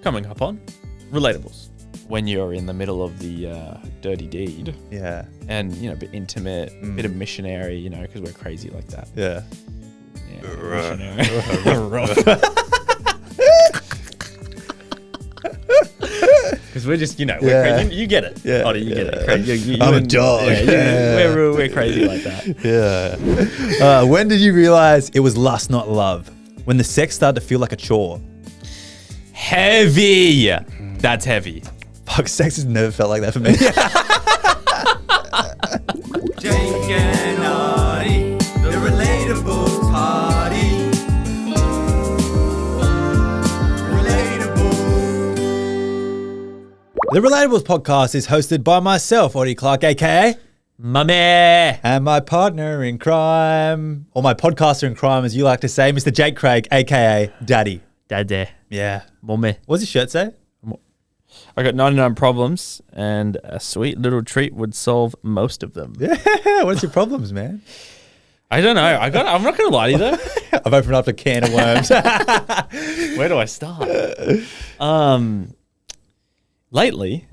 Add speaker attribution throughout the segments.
Speaker 1: coming up on relatables. When you're in the middle of the dirty deed.
Speaker 2: Yeah.
Speaker 1: And, you know, a bit intimate, bit of missionary, you know, because we're crazy like that.
Speaker 2: Yeah.
Speaker 1: Missionary. Because we're just, you know, we're crazy. You get it.
Speaker 2: Yeah.
Speaker 1: Oddie, you get it.
Speaker 2: I'm a dog.
Speaker 1: Yeah. We're crazy like that.
Speaker 2: Yeah. When did you realize it was lust, not love? When the sex started to feel like a chore?
Speaker 1: Heavy. That's heavy.
Speaker 2: Fuck, sex has never felt like that for me.
Speaker 3: Jake and Oddie, the relatable party.
Speaker 2: The Relatables podcast is hosted by myself, Oddie Clark, aka
Speaker 1: Mummy.
Speaker 2: and my partner in crime, or my podcaster in crime, as you like to say, Mr. Jake Craig, aka Daddy.
Speaker 1: Daddy.
Speaker 2: Yeah.
Speaker 1: Mummy.
Speaker 2: What's his shirt say?
Speaker 1: I got 99 problems, and a sweet little treat would solve most of them.
Speaker 2: Yeah. What's your problems, man?
Speaker 1: I don't know. I'm not going to lie to you, though.
Speaker 2: I've opened up a can of worms.
Speaker 1: Where do I start? Lately,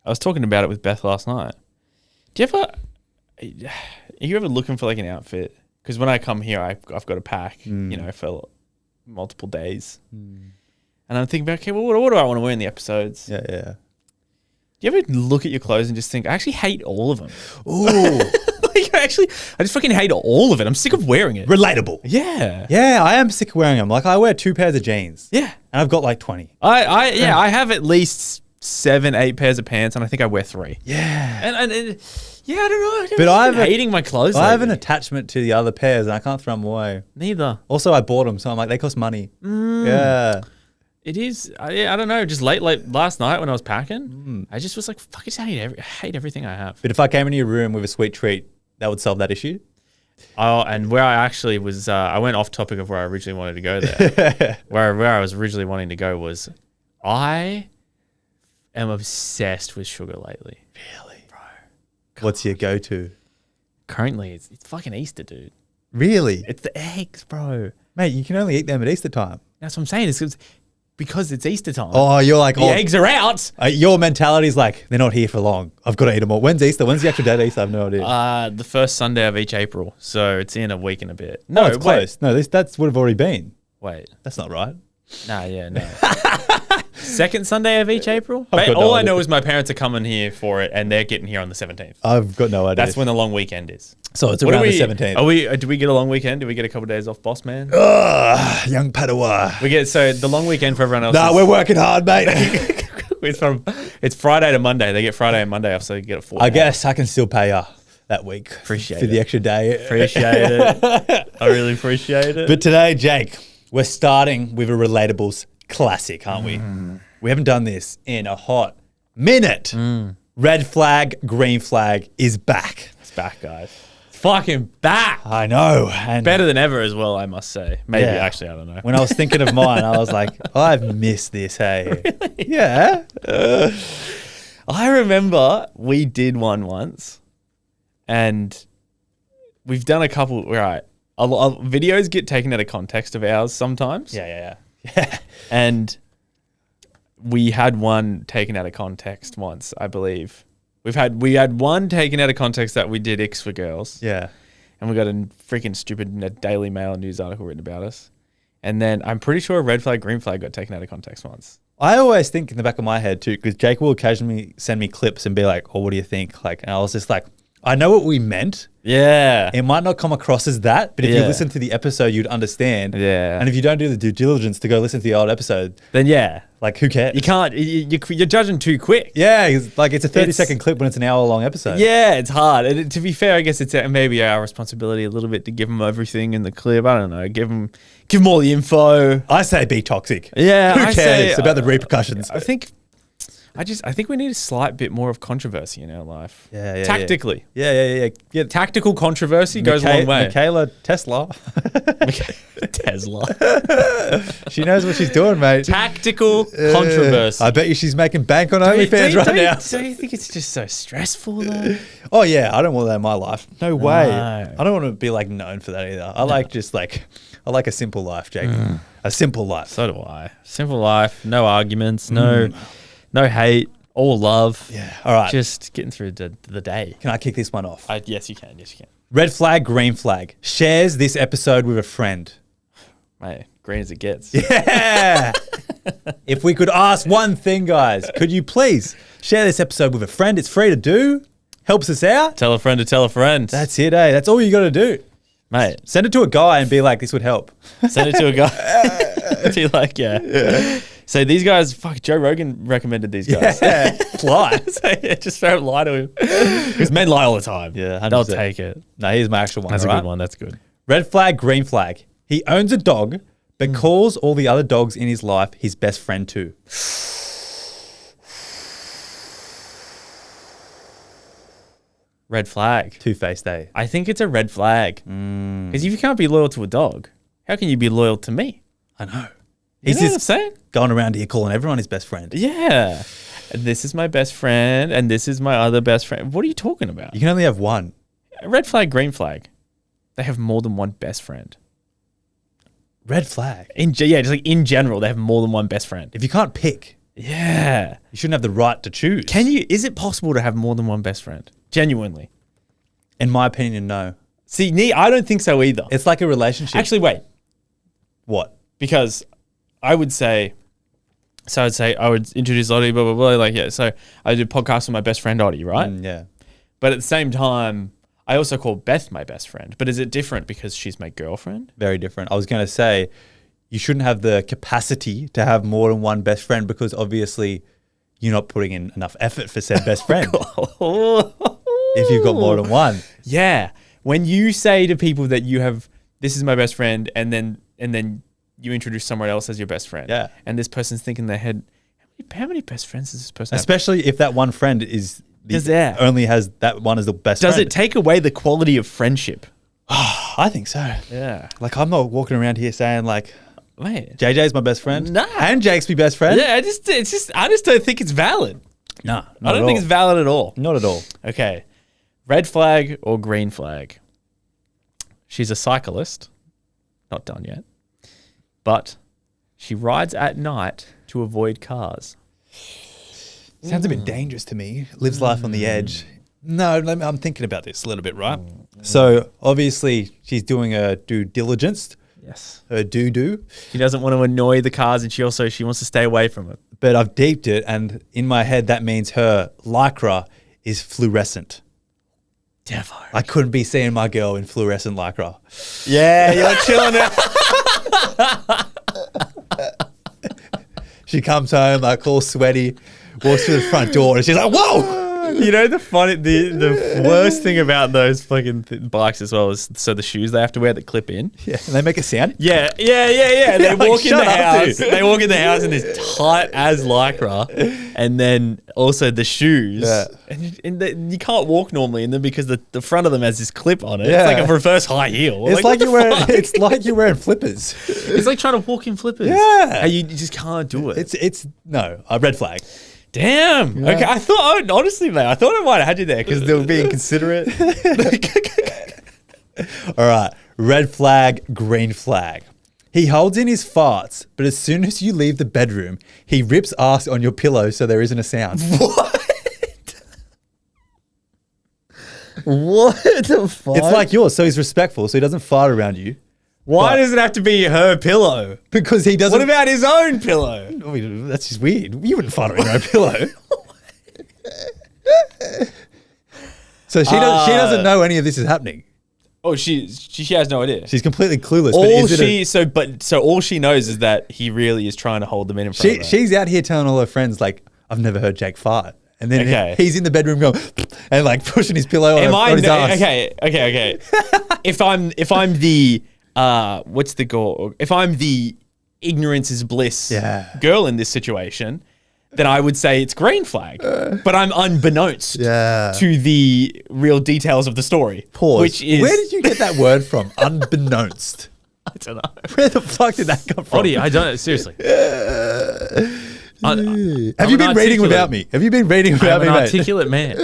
Speaker 1: I was talking about it with Beth last night. Are you ever looking for like an outfit? Because when I come here, I've got to pack, you know, for multiple days. And I'm thinking about, okay, well, what do I want to wear in the episodes?
Speaker 2: Yeah.
Speaker 1: Do you ever look at your clothes and just think, I actually hate all of them?
Speaker 2: Ooh.
Speaker 1: Like, I just fucking hate all of it. I'm sick of wearing it.
Speaker 2: Relatable.
Speaker 1: Yeah.
Speaker 2: Yeah, I am sick of wearing them. Like, I wear 2 pairs of jeans.
Speaker 1: Yeah.
Speaker 2: And I've got like 20.
Speaker 1: I have at least 7-8 pairs of pants, and I think I wear 3.
Speaker 2: Yeah.
Speaker 1: And yeah, I don't know.
Speaker 2: But
Speaker 1: I'm hating my clothes.
Speaker 2: I have an
Speaker 1: lately.
Speaker 2: attachment to the other pairs, and I can't throw them away.
Speaker 1: Neither.
Speaker 2: Also, I bought them, so I'm like, they cost money. Yeah.
Speaker 1: It is. I don't know. Just late last night when I was packing, I just was like, fuck, I just hate everything I have.
Speaker 2: But if I came into your room with a sweet treat, that would solve that issue?
Speaker 1: Oh, and where I actually was, I went off topic of where I originally wanted to go there. where I was originally wanting to go was, I am obsessed with sugar lately.
Speaker 2: Really? Bro. What's your go-to?
Speaker 1: Currently, it's fucking Easter, dude.
Speaker 2: Really?
Speaker 1: It's the eggs, bro.
Speaker 2: Mate, you can only eat them at Easter time.
Speaker 1: That's what I'm saying. It's because it's Easter time.
Speaker 2: Oh, you're like...
Speaker 1: The eggs are out.
Speaker 2: Your mentality is like, they're not here for long. I've got to eat them all. When's Easter? When's the actual date of Easter? I have no idea.
Speaker 1: The first Sunday of each April. So it's in a week and a bit.
Speaker 2: No,
Speaker 1: No,
Speaker 2: it's close. No, that's would have already been.
Speaker 1: Wait.
Speaker 2: That's not right.
Speaker 1: No. Second Sunday of each April?
Speaker 2: I've got no
Speaker 1: All I
Speaker 2: idea.
Speaker 1: know is my parents are coming here for it, and they're getting here on the 17th.
Speaker 2: I've got no idea.
Speaker 1: That's when the long weekend is.
Speaker 2: So it's
Speaker 1: What
Speaker 2: around
Speaker 1: do
Speaker 2: the 17th.
Speaker 1: Do we get a long weekend? Do we get a couple of days off, boss man?
Speaker 2: Young Padawan.
Speaker 1: We get the long weekend for everyone else.
Speaker 2: Nah, we're working hard, mate.
Speaker 1: It's Friday to Monday. They get Friday and Monday off, so you get a 4
Speaker 2: I guess I can still pay you that week.
Speaker 1: Appreciate
Speaker 2: for the extra day.
Speaker 1: Appreciate it. I really appreciate it.
Speaker 2: But today, Jake, we're starting with a Relatables classic, aren't we? We haven't done this in a hot minute. Redflag Greenflag is back.
Speaker 1: It's back, guys. It's fucking back.
Speaker 2: I know. And
Speaker 1: Better than ever as well, I must say. Maybe,
Speaker 2: Yeah.
Speaker 1: actually, I don't know.
Speaker 2: when I was thinking of mine, I was like, I've missed this, hey. Really? Yeah.
Speaker 1: I remember we did one once, and we've done a couple. Right, videos get taken out of context of ours sometimes.
Speaker 2: Yeah.
Speaker 1: And we had one taken out of context once, I believe. We had one taken out of context that we did X for girls.
Speaker 2: Yeah.
Speaker 1: And we got a freaking stupid Daily Mail news article written about us. And then I'm pretty sure Red Flag, Green Flag got taken out of context once.
Speaker 2: I always think in the back of my head too, because Jake will occasionally send me clips and be like, oh, what do you think? Like, and I was just like, I know what we meant.
Speaker 1: Yeah.
Speaker 2: It might not come across as that, but if you listen to the episode, you'd understand.
Speaker 1: Yeah.
Speaker 2: And if you don't do the due diligence to go listen to the old episode,
Speaker 1: Then yeah.
Speaker 2: like, who cares?
Speaker 1: You can't, you're judging too quick.
Speaker 2: Yeah, it's like it's a 30-second clip when it's an hour-long episode.
Speaker 1: Yeah, it's hard. And to be fair, I guess it's maybe our responsibility a little bit to give them everything in the clip. I don't know. Give them all the info.
Speaker 2: I say be toxic.
Speaker 1: Yeah.
Speaker 2: Who
Speaker 1: I
Speaker 2: cares
Speaker 1: say,
Speaker 2: about the repercussions?
Speaker 1: I think we need a slight bit more of controversy in our life.
Speaker 2: Yeah.
Speaker 1: Tactically.
Speaker 2: Yeah.
Speaker 1: Tactical controversy goes a long way.
Speaker 2: Michaela Tesla.
Speaker 1: Tesla.
Speaker 2: She knows what she's doing, mate.
Speaker 1: Tactical controversy.
Speaker 2: I bet you she's making bank on OnlyFans right now.
Speaker 1: Don't you think it's just so stressful though?
Speaker 2: Oh yeah, I don't want that in my life. No way.
Speaker 1: No.
Speaker 2: I don't want to be like known for that either. I like just like I like a simple life, Jake. A simple life.
Speaker 1: So do I. Simple life, no arguments, no hate, all love.
Speaker 2: Yeah. All right.
Speaker 1: Just getting through the day.
Speaker 2: Can I kick this one off?
Speaker 1: Yes, you can. Yes, you can.
Speaker 2: Red flag, green flag. Shares this episode with a friend.
Speaker 1: Mate, green as it gets.
Speaker 2: Yeah. If we could ask one thing, guys, could you please share this episode with a friend? It's free to do. Helps us out.
Speaker 1: Tell a friend to tell a friend.
Speaker 2: That's it, eh? That's all you got to do.
Speaker 1: Mate,
Speaker 2: Send it to a guy and be like, this would help.
Speaker 1: send it to a guy. Be like, yeah. So these guys, fuck, Joe Rogan recommended these guys.
Speaker 2: Yeah. Lie.
Speaker 1: So, yeah, just straight up lie to him. Because men lie all the time.
Speaker 2: Yeah,
Speaker 1: They'll
Speaker 2: 100%.
Speaker 1: take it.
Speaker 2: No, here's my actual one.
Speaker 1: That's a
Speaker 2: all right?
Speaker 1: good one. That's good.
Speaker 2: Red flag, green flag. He owns a dog, but calls all the other dogs in his life his best friend too.
Speaker 1: Red flag.
Speaker 2: Two-faced, eh?
Speaker 1: I think it's a red flag. Because if you can't be loyal to a dog, how can you be loyal to me?
Speaker 2: I know.
Speaker 1: You
Speaker 2: He's
Speaker 1: know what I'm
Speaker 2: just
Speaker 1: saying?
Speaker 2: going around here calling everyone his best friend.
Speaker 1: Yeah. And this is my best friend, and this is my other best friend. What are you talking about?
Speaker 2: You can only have one.
Speaker 1: Red flag, green flag. They have more than one best friend.
Speaker 2: Red flag.
Speaker 1: Just like in general, they have more than one best friend.
Speaker 2: If you can't pick,
Speaker 1: Yeah.
Speaker 2: you shouldn't have the right to choose.
Speaker 1: Is it possible to have more than one best friend? Genuinely.
Speaker 2: In my opinion, no.
Speaker 1: See, I don't think so either.
Speaker 2: It's like a relationship.
Speaker 1: Actually, wait.
Speaker 2: What?
Speaker 1: Because I would say, I would introduce Oddie, blah, blah, blah. Like, yeah, so I do podcasts with my best friend Oddie, right?
Speaker 2: Yeah.
Speaker 1: But at the same time, I also call Beth my best friend. But is it different because she's my girlfriend?
Speaker 2: Very different. I was going to say, you shouldn't have the capacity to have more than one best friend because obviously you're not putting in enough effort for said best friend. If you've got more than one.
Speaker 1: Yeah. When you say to people that you have, this is my best friend, and then you introduce someone else as your best friend.
Speaker 2: Yeah.
Speaker 1: And this person's thinking in their head, how many best friends does this person have?
Speaker 2: Especially if that one friend is only has that one as the best friend.
Speaker 1: Does it take away the quality of friendship?
Speaker 2: I think so.
Speaker 1: Yeah.
Speaker 2: Like, I'm not walking around here saying like,
Speaker 1: Mate.
Speaker 2: JJ's my best friend.
Speaker 1: Nah.
Speaker 2: And Jake's my best friend.
Speaker 1: Yeah, I just don't think it's valid.
Speaker 2: Nah.
Speaker 1: I don't think it's valid at all.
Speaker 2: Not at all.
Speaker 1: Okay. Red flag or green flag? She's a cyclist. Not done yet. But she rides at night to avoid cars.
Speaker 2: Sounds a bit dangerous to me. Lives life on the edge. No, I'm thinking about this a little bit, right? So obviously she's doing her due diligence.
Speaker 1: Yes.
Speaker 2: Her do.
Speaker 1: She doesn't want to annoy the cars, and she wants to stay away from it.
Speaker 2: But I've deeped it, and in my head that means her lycra is fluorescent.
Speaker 1: Devo.
Speaker 2: I couldn't be seeing my girl in fluorescent lycra.
Speaker 1: Yeah, you're chilling out.
Speaker 2: She comes home like all sweaty, walks through the front door, and she's like, "Whoa!"
Speaker 1: You know the worst thing about those fucking bikes as well is the shoes they have to wear that clip in.
Speaker 2: Yeah, and they make a sound.
Speaker 1: Yeah. They
Speaker 2: Like,
Speaker 1: walk in
Speaker 2: shut
Speaker 1: the
Speaker 2: up,
Speaker 1: house.
Speaker 2: dude.
Speaker 1: They walk in the house in this tight as lycra, and then also the shoes.
Speaker 2: Yeah.
Speaker 1: And you can't walk normally in them because the front of them has this clip on it.
Speaker 2: Yeah.
Speaker 1: It's like a reverse high heel.
Speaker 2: It's like
Speaker 1: what
Speaker 2: you're wearing.
Speaker 1: the fuck?
Speaker 2: It's like you're wearing flippers.
Speaker 1: It's like trying to walk in flippers.
Speaker 2: Yeah.
Speaker 1: And you just can't do it.
Speaker 2: It's no a red flag.
Speaker 1: Damn.
Speaker 2: Yeah.
Speaker 1: Okay. I thought, honestly, mate, I thought I might have had you there because they were being considerate.
Speaker 2: All right, red flag, green flag. He holds in his farts, but as soon as you leave the bedroom, he rips ass on your pillow so there isn't a sound.
Speaker 1: What the fuck?
Speaker 2: It's like yours, so he's respectful, so he doesn't fart around you.
Speaker 1: Why
Speaker 2: But-
Speaker 1: does it have to be her pillow?
Speaker 2: Because he doesn't.
Speaker 1: What about his own pillow?
Speaker 2: I mean, that's just weird. You wouldn't fart on your own pillow. So she doesn't know any of this is happening.
Speaker 1: Oh, she has no idea.
Speaker 2: She's completely clueless.
Speaker 1: So all she knows is that he really is trying to hold them in front of her.
Speaker 2: She's out here telling all her friends like, I've never heard Jake fart. And then
Speaker 1: Okay.
Speaker 2: he's in the bedroom going and like pushing his pillow on his ass.
Speaker 1: Okay. if I'm the what's the goal? If I'm the ignorance is bliss girl in this situation, then I would say it's green flag. But I'm unbeknownst to the real details of the story.
Speaker 2: Pause.
Speaker 1: Which is
Speaker 2: Where did you get that word from? Unbeknownst.
Speaker 1: I don't know.
Speaker 2: Where the fuck did that come from?
Speaker 1: Oddie, I don't seriously.
Speaker 2: Have you been reading without me? Have you been reading without me,
Speaker 1: I'm an
Speaker 2: mate?
Speaker 1: articulate man.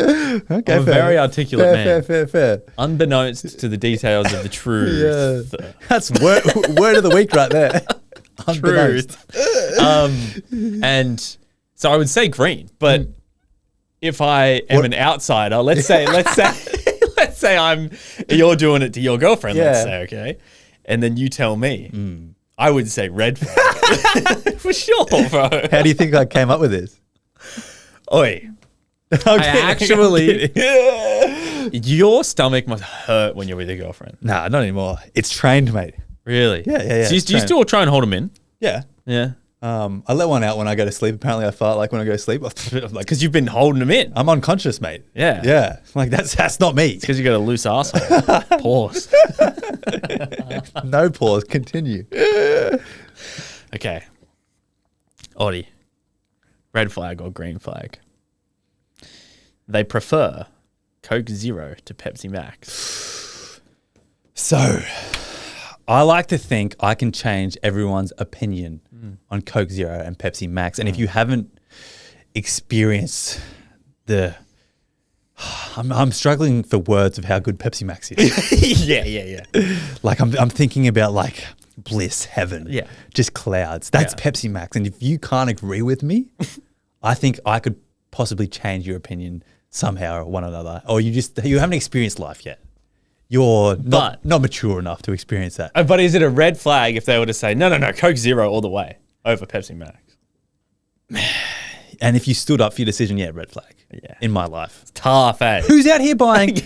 Speaker 2: Okay,
Speaker 1: I'm a very articulate man.
Speaker 2: Fair.
Speaker 1: Unbeknownst to the details of the truth.
Speaker 2: Yeah. That's word of the week right there.
Speaker 1: Truth. And so I would say green, but if I am an outsider, let's say you're doing it to your girlfriend, let's say, okay? And then you tell me, I would say red flag. For sure, bro.
Speaker 2: How do you think I came up with this?
Speaker 1: Oi. Your stomach must hurt when you're with your girlfriend.
Speaker 2: Nah, not anymore. It's trained, mate.
Speaker 1: Really?
Speaker 2: Yeah.
Speaker 1: So do you still try and hold them in?
Speaker 2: Yeah.
Speaker 1: Yeah.
Speaker 2: I let one out when I go to sleep. Apparently, I fart like when I go to sleep.
Speaker 1: Like, because you've been holding them in.
Speaker 2: I'm unconscious, mate.
Speaker 1: Yeah.
Speaker 2: Yeah. Like, that's not me.
Speaker 1: Because you got a loose asshole. Pause.
Speaker 2: No pause. Continue.
Speaker 1: Okay. Audie. Red flag or green flag? They prefer Coke Zero to Pepsi Max.
Speaker 2: So, I like to think I can change everyone's opinion on Coke Zero and Pepsi Max. And if you haven't experienced I'm struggling for words of how good Pepsi Max is.
Speaker 1: Yeah.
Speaker 2: Like I'm thinking about like bliss, heaven, just clouds. That's Pepsi Max. And if you can't agree with me, I think I could possibly change your opinion somehow or one another. Or you haven't experienced life yet. You're not mature enough to experience that.
Speaker 1: But is it a red flag if they were to say, no, Coke Zero all the way over Pepsi Max?
Speaker 2: And if you stood up for your decision, red flag.
Speaker 1: Yeah.
Speaker 2: In my life.
Speaker 1: It's tough, eh?
Speaker 2: Who's out here buying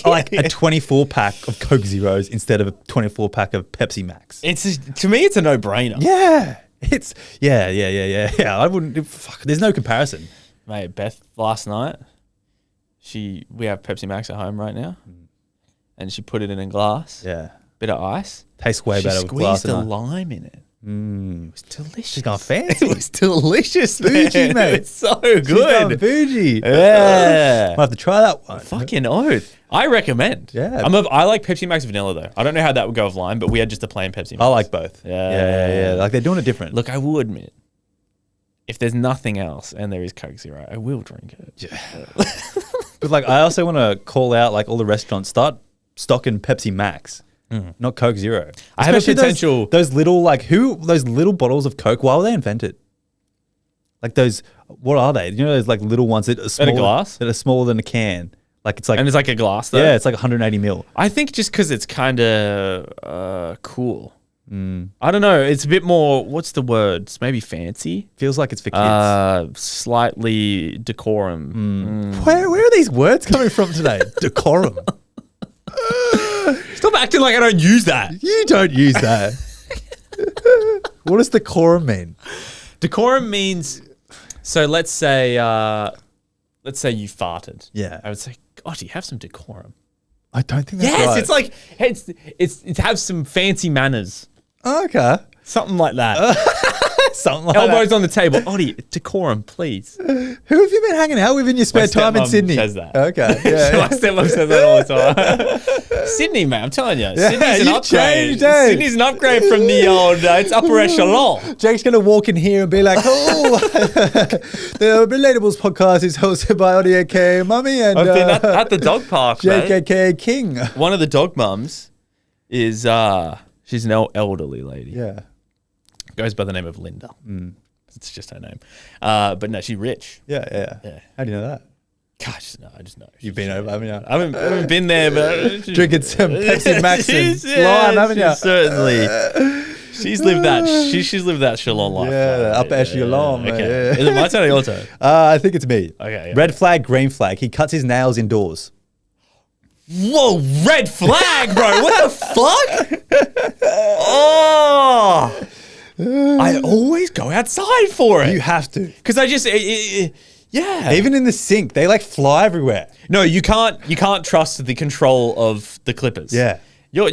Speaker 2: like a 24 pack of Coke Zeros instead of a 24 pack of Pepsi Max?
Speaker 1: To me, it's a no-brainer.
Speaker 2: Yeah. I wouldn't. Fuck. There's no comparison.
Speaker 1: Mate, Beth last night, we have Pepsi Max at home right now. And she put it in a glass.
Speaker 2: Yeah.
Speaker 1: Bit of ice.
Speaker 2: Tastes way better with glass.
Speaker 1: She squeezed a lime in it.
Speaker 2: It
Speaker 1: was delicious.
Speaker 2: She's gone fancy.
Speaker 1: It was delicious,
Speaker 2: bougie, mate.
Speaker 1: It's so good.
Speaker 2: She's gone bougie.
Speaker 1: Yeah.
Speaker 2: Might have to try that one.
Speaker 1: Fucking oath. I recommend.
Speaker 2: Yeah.
Speaker 1: I like Pepsi Max vanilla though. I don't know how that would go with lime, but we had just a plain Pepsi Max.
Speaker 2: I like both.
Speaker 1: Yeah.
Speaker 2: Like they're doing it different.
Speaker 1: Look, I will admit, if there's nothing else and there is Coke Zero, I will drink it.
Speaker 2: Yeah. But like, I also want to call out like all the restaurants start stocking Pepsi Max, not Coke Zero.
Speaker 1: I have a potential.
Speaker 2: Those little those little bottles of Coke. Why were they invented? Like those, what are they? You know those like little ones that are smaller,
Speaker 1: in a glass
Speaker 2: that are smaller than a can. Like it's like,
Speaker 1: and it's like a glass though.
Speaker 2: Yeah, it's like 180 mil.
Speaker 1: I think just because it's kind of cool. I don't know. It's a bit more. What's the word? It's maybe fancy.
Speaker 2: Feels like it's for kids.
Speaker 1: Slightly decorum.
Speaker 2: Where are these words coming from today? Decorum.
Speaker 1: Stop acting like I don't use that.
Speaker 2: You don't use that. What does decorum mean?
Speaker 1: Decorum means, so let's say you farted.
Speaker 2: Yeah.
Speaker 1: I would say, God, you have some decorum.
Speaker 2: I don't think that's right.
Speaker 1: It's like it's have some fancy manners.
Speaker 2: Oh, okay.
Speaker 1: Something like that.
Speaker 2: Something like
Speaker 1: Elbows
Speaker 2: that.
Speaker 1: on the table. Oddie, decorum, please.
Speaker 2: Who have you been hanging out with in your spare time in
Speaker 1: stepmom
Speaker 2: Sydney?
Speaker 1: says that.
Speaker 2: Okay. Yeah.
Speaker 1: My stepmom says that all the time. Sydney, man, I'm telling you. Sydney's an
Speaker 2: you've
Speaker 1: upgrade.
Speaker 2: changed, eh?
Speaker 1: Sydney's an upgrade from the old, it's upper echelon.
Speaker 2: Jake's going to walk in here and be like, oh, the Relatables podcast is hosted by Audie aka Mummy and
Speaker 1: I've been at the dog park,
Speaker 2: Jake
Speaker 1: mate.
Speaker 2: aka King.
Speaker 1: One of the dog mums is, she's an elderly lady.
Speaker 2: Yeah.
Speaker 1: Goes by the name of Linda. It's just her name. But no, she's rich.
Speaker 2: Yeah. How do you know that?
Speaker 1: Gosh, no, I just know.
Speaker 2: You've been over, haven't you?
Speaker 1: I haven't been there, but
Speaker 2: Drinking some Pepsi Max and lime, haven't you?
Speaker 1: Certainly. She's lived that. She's lived that Shalom life.
Speaker 2: Yeah, the upper echelon, mate.
Speaker 1: Okay.
Speaker 2: Yeah.
Speaker 1: Is it my turn or your turn?
Speaker 2: I think it's me.
Speaker 1: Okay.
Speaker 2: Red flag, green flag. He cuts his nails indoors.
Speaker 1: Whoa, red flag, bro. What the fuck? Oh. I always go outside for it.
Speaker 2: You have to.
Speaker 1: Because I just, yeah.
Speaker 2: Even in the sink, they like fly everywhere.
Speaker 1: No, you can't trust the control of the clippers.
Speaker 2: Yeah.
Speaker 1: You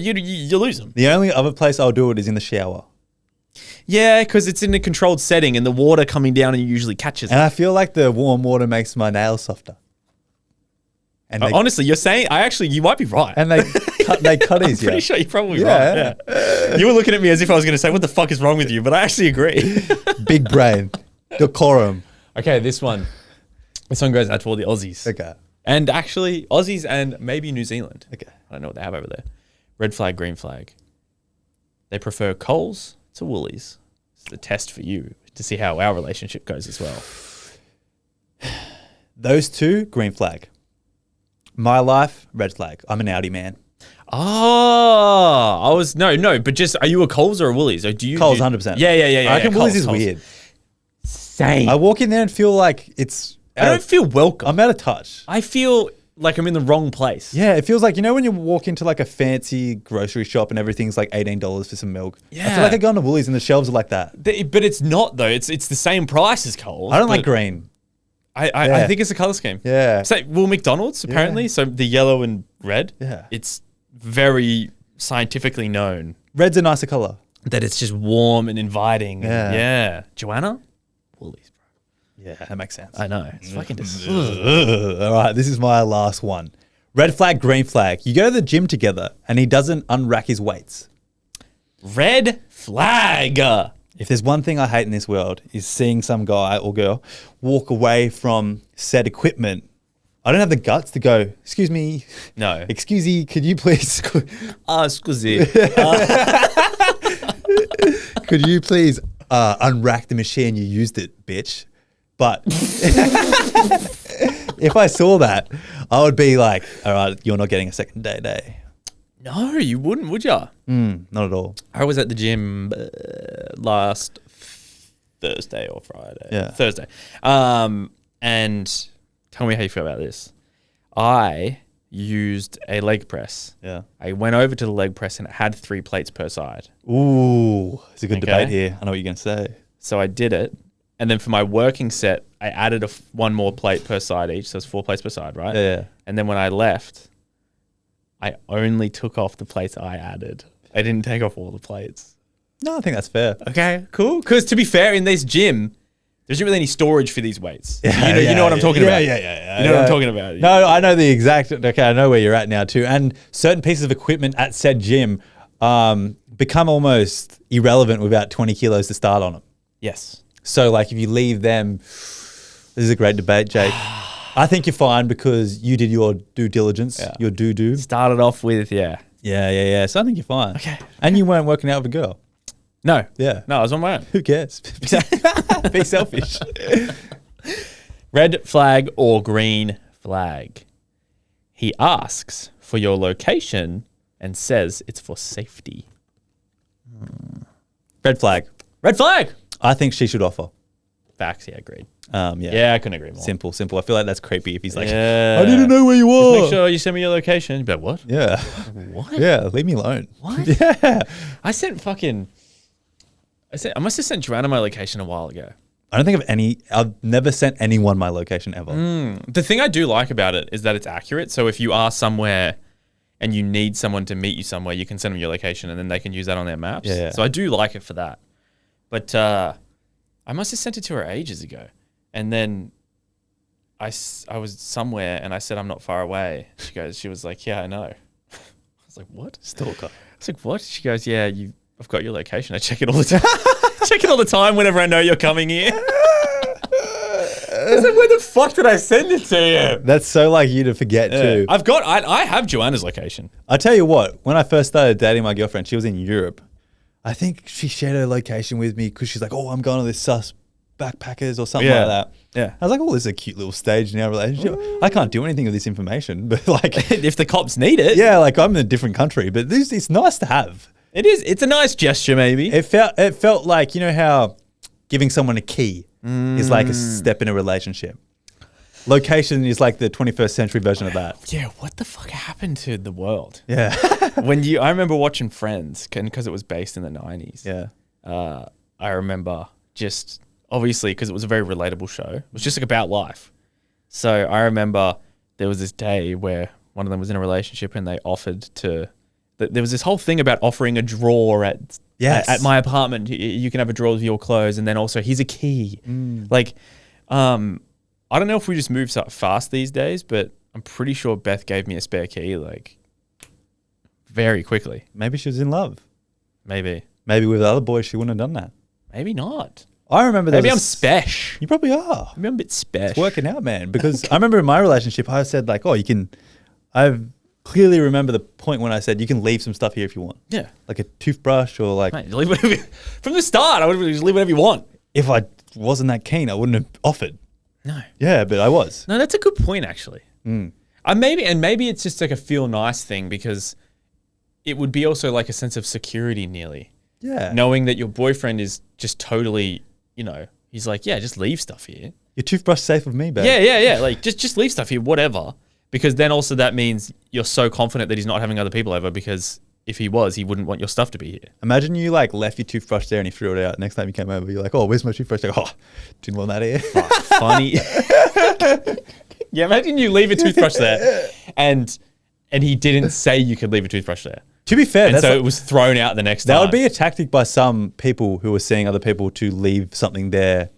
Speaker 1: lose them.
Speaker 2: The only other place I'll do it is in the shower.
Speaker 1: Yeah, because it's in a controlled setting and the water coming down and usually catches it.
Speaker 2: And I feel like the warm water makes my nails softer. And
Speaker 1: honestly, you're saying, you might be right.
Speaker 2: And they cut easier.
Speaker 1: I'm pretty sure you're probably right. Yeah. You were looking at me as if I was going to say, what the fuck is wrong with you? But I actually agree.
Speaker 2: Big brain. Decorum.
Speaker 1: Okay, this one goes out to all the Aussies.
Speaker 2: Okay.
Speaker 1: And actually, Aussies and maybe New Zealand.
Speaker 2: Okay.
Speaker 1: I don't know what they have over there. Red flag, green flag. They prefer Coles to Woolies. It's the test for you to see how our relationship goes as well.
Speaker 2: Those two, green flag. My life, red flag. I'm an Audi man.
Speaker 1: Oh, but just, are you a Coles or a Woolies? Or do you
Speaker 2: Coles,
Speaker 1: do,
Speaker 2: 100%.
Speaker 1: Yeah.
Speaker 2: I reckon Woolies is
Speaker 1: Coles.
Speaker 2: weird.
Speaker 1: Same.
Speaker 2: I walk in there and feel like it's...
Speaker 1: I don't feel welcome.
Speaker 2: I'm out of touch.
Speaker 1: I feel like I'm in the wrong place.
Speaker 2: Yeah, it feels like, you know when you walk into like a fancy grocery shop and everything's like $18 for some milk? I
Speaker 1: Yeah.
Speaker 2: feel like I go into Woolies and the shelves are like that.
Speaker 1: But it's not, though. It's the same price as Coles.
Speaker 2: I don't
Speaker 1: but
Speaker 2: like green.
Speaker 1: I
Speaker 2: Yeah.
Speaker 1: think it's a color scheme.
Speaker 2: Yeah.
Speaker 1: So, well, McDonald's, apparently, so the yellow and red,
Speaker 2: Yeah.
Speaker 1: it's very scientifically known
Speaker 2: Red's a nicer color.
Speaker 1: that it's just warm and inviting.
Speaker 2: Yeah.
Speaker 1: Yeah. Joanna? Woolies, bro.
Speaker 2: Yeah, that makes sense.
Speaker 1: I know. It's fucking
Speaker 2: All right, this is my last one. Red flag, green flag. You go to the gym together and he doesn't unrack his weights.
Speaker 1: Red flag.
Speaker 2: If there's one thing I hate in this world is seeing some guy or girl walk away from said equipment. I don't have the guts to go, excuse me.
Speaker 1: No.
Speaker 2: Excuse me, could you please...
Speaker 1: Scusi.
Speaker 2: Could you please unrack the machine you used it, bitch? But if I saw that, I would be like, all right, you're not getting a second day.
Speaker 1: No, you wouldn't, would ya?
Speaker 2: Not at all.
Speaker 1: I was at the gym last Thursday or Friday.
Speaker 2: Yeah.
Speaker 1: Thursday. And tell me how you feel about this. I used a leg press.
Speaker 2: Yeah.
Speaker 1: I went over to the leg press and it had 3 plates per side.
Speaker 2: Ooh, it's a good
Speaker 1: Okay.
Speaker 2: debate here. I know what you're going to say.
Speaker 1: So I did it. And then for my working set, I added one more plate per side each. So it's 4 plates per side, right?
Speaker 2: Yeah.
Speaker 1: And then when I left, I only took off the plates I added. I didn't take off all the plates.
Speaker 2: No, I think that's fair.
Speaker 1: Okay, cool. Because to be fair, in this gym, there isn't really any storage for these weights.
Speaker 2: Yeah,
Speaker 1: you know what I'm talking about.
Speaker 2: Yeah.
Speaker 1: You know what I'm talking about.
Speaker 2: No, I know the exact. Okay, I know where you're at now too. And certain pieces of equipment at said gym become almost irrelevant without 20 kilos to start on them.
Speaker 1: Yes.
Speaker 2: So, like, if you leave them, this is a great debate, Jake. I think you're fine because you did your due diligence, your do.
Speaker 1: Started off with, yeah.
Speaker 2: Yeah. So I think you're fine.
Speaker 1: Okay.
Speaker 2: And you weren't working out with a girl.
Speaker 1: No.
Speaker 2: Yeah.
Speaker 1: No, I was on my own.
Speaker 2: Who cares? Be selfish.
Speaker 1: Red flag or green flag. He asks for your location and says it's for safety.
Speaker 2: Red flag.
Speaker 1: Red flag.
Speaker 2: I think she should offer.
Speaker 1: Facts, yeah, agreed.
Speaker 2: Yeah.
Speaker 1: Yeah, I couldn't agree more.
Speaker 2: Simple. I feel like that's creepy if he's like,
Speaker 1: Yeah.
Speaker 2: I didn't know where you
Speaker 1: Just
Speaker 2: were.
Speaker 1: make sure you send me your location. You'd be like, what?
Speaker 2: Yeah.
Speaker 1: What?
Speaker 2: Yeah, leave me alone.
Speaker 1: What?
Speaker 2: Yeah.
Speaker 1: I must have sent Joanna my location a while ago.
Speaker 2: I don't think of any, I've never sent anyone my location ever.
Speaker 1: The thing I do like about it is that it's accurate. So if you are somewhere and you need someone to meet you somewhere, you can send them your location and then they can use that on their maps.
Speaker 2: Yeah.
Speaker 1: So I do like it for that. But I must have sent it to her ages ago. And then I was somewhere and I said, I'm not far away. She was like, yeah, I know. I was like, what?
Speaker 2: Stalker.
Speaker 1: I was like, what? She goes, yeah, I've got your location. I check it all the time. Check it all the time whenever I know you're coming here. I was like, where the fuck did I send it to you?
Speaker 2: That's so like you to forget too.
Speaker 1: I have Joanna's location.
Speaker 2: I tell you what, when I first started dating my girlfriend, she was in Europe. I think she shared her location with me because she's like, oh, I'm going to this sus backpackers or something like that.
Speaker 1: Yeah.
Speaker 2: I was like, oh, this is a cute little stage in our relationship. I can't do anything with this information, but like,
Speaker 1: If the cops need it.
Speaker 2: yeah, like I'm in a different country, but it's nice to have.
Speaker 1: It is. It's a nice gesture, maybe.
Speaker 2: It felt like, you know how giving someone a key is like a step in a relationship. Location is like the 21st century version of that.
Speaker 1: Yeah, what the fuck happened to the world?
Speaker 2: Yeah.
Speaker 1: I remember watching Friends, because it was based in the 90s.
Speaker 2: Yeah.
Speaker 1: I remember just, obviously, because it was a very relatable show. It was just like about life. So I remember there was this day where one of them was in a relationship and they offered to, there was this whole thing about offering a drawer at my apartment. You can have a drawer with your clothes, and then also here's a key. Like, I don't know if we just move so fast these days, but I'm pretty sure Beth gave me a spare key like very quickly.
Speaker 2: Maybe she was in love.
Speaker 1: Maybe
Speaker 2: Maybe with other boys she wouldn't have done that.
Speaker 1: not.
Speaker 2: I remember
Speaker 1: Maybe I'm special.
Speaker 2: You probably are.
Speaker 1: Maybe I'm a bit
Speaker 2: It's
Speaker 1: special.
Speaker 2: working out, man. Because I remember in my relationship, I said like, oh, you can. I clearly remember the point when I said you can leave some stuff here if you want.
Speaker 1: Yeah.
Speaker 2: Like a toothbrush or like.
Speaker 1: Mate, leave whatever from the start, I would just leave whatever you want.
Speaker 2: If I wasn't that keen, I wouldn't have offered.
Speaker 1: No.
Speaker 2: Yeah, but I was.
Speaker 1: No, that's a good point, actually. Maybe it's just like a feel nice thing because it would be also like a sense of security nearly.
Speaker 2: Yeah.
Speaker 1: Knowing that your boyfriend is just totally, he's like, yeah, just leave stuff here.
Speaker 2: Your toothbrush safe with me, babe.
Speaker 1: Yeah. Like just leave stuff here, whatever. Because then also that means you're so confident that he's not having other people over because if he was, he wouldn't want your stuff to be here.
Speaker 2: Imagine you like left your toothbrush there and you threw it out. Next time you came over, you're like, oh, where's my toothbrush? Like, oh, didn't want that here.
Speaker 1: Funny. Yeah, imagine you leave a toothbrush there and he didn't say you could leave a toothbrush there.
Speaker 2: To be fair,
Speaker 1: And so it was thrown out the next time.
Speaker 2: that would be a tactic by some people who are seeing other people to leave something there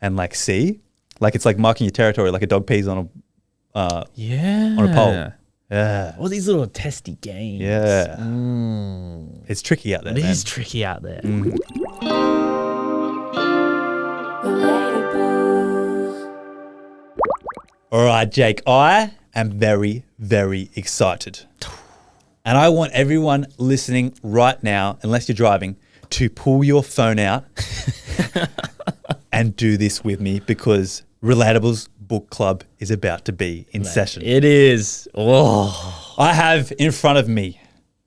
Speaker 2: and like see. Like it's like marking your territory, like a dog pees on a pole. Yeah.
Speaker 1: All these little testy games.
Speaker 2: Yeah. It's tricky out there.
Speaker 1: It
Speaker 2: man.
Speaker 1: is tricky out there.
Speaker 2: All right, Jake, I am very, very excited. And I want everyone listening right now, unless you're driving, to pull your phone out and do this with me because Relatable's book club is about to be in session.
Speaker 1: It is. Oh.
Speaker 2: I have in front of me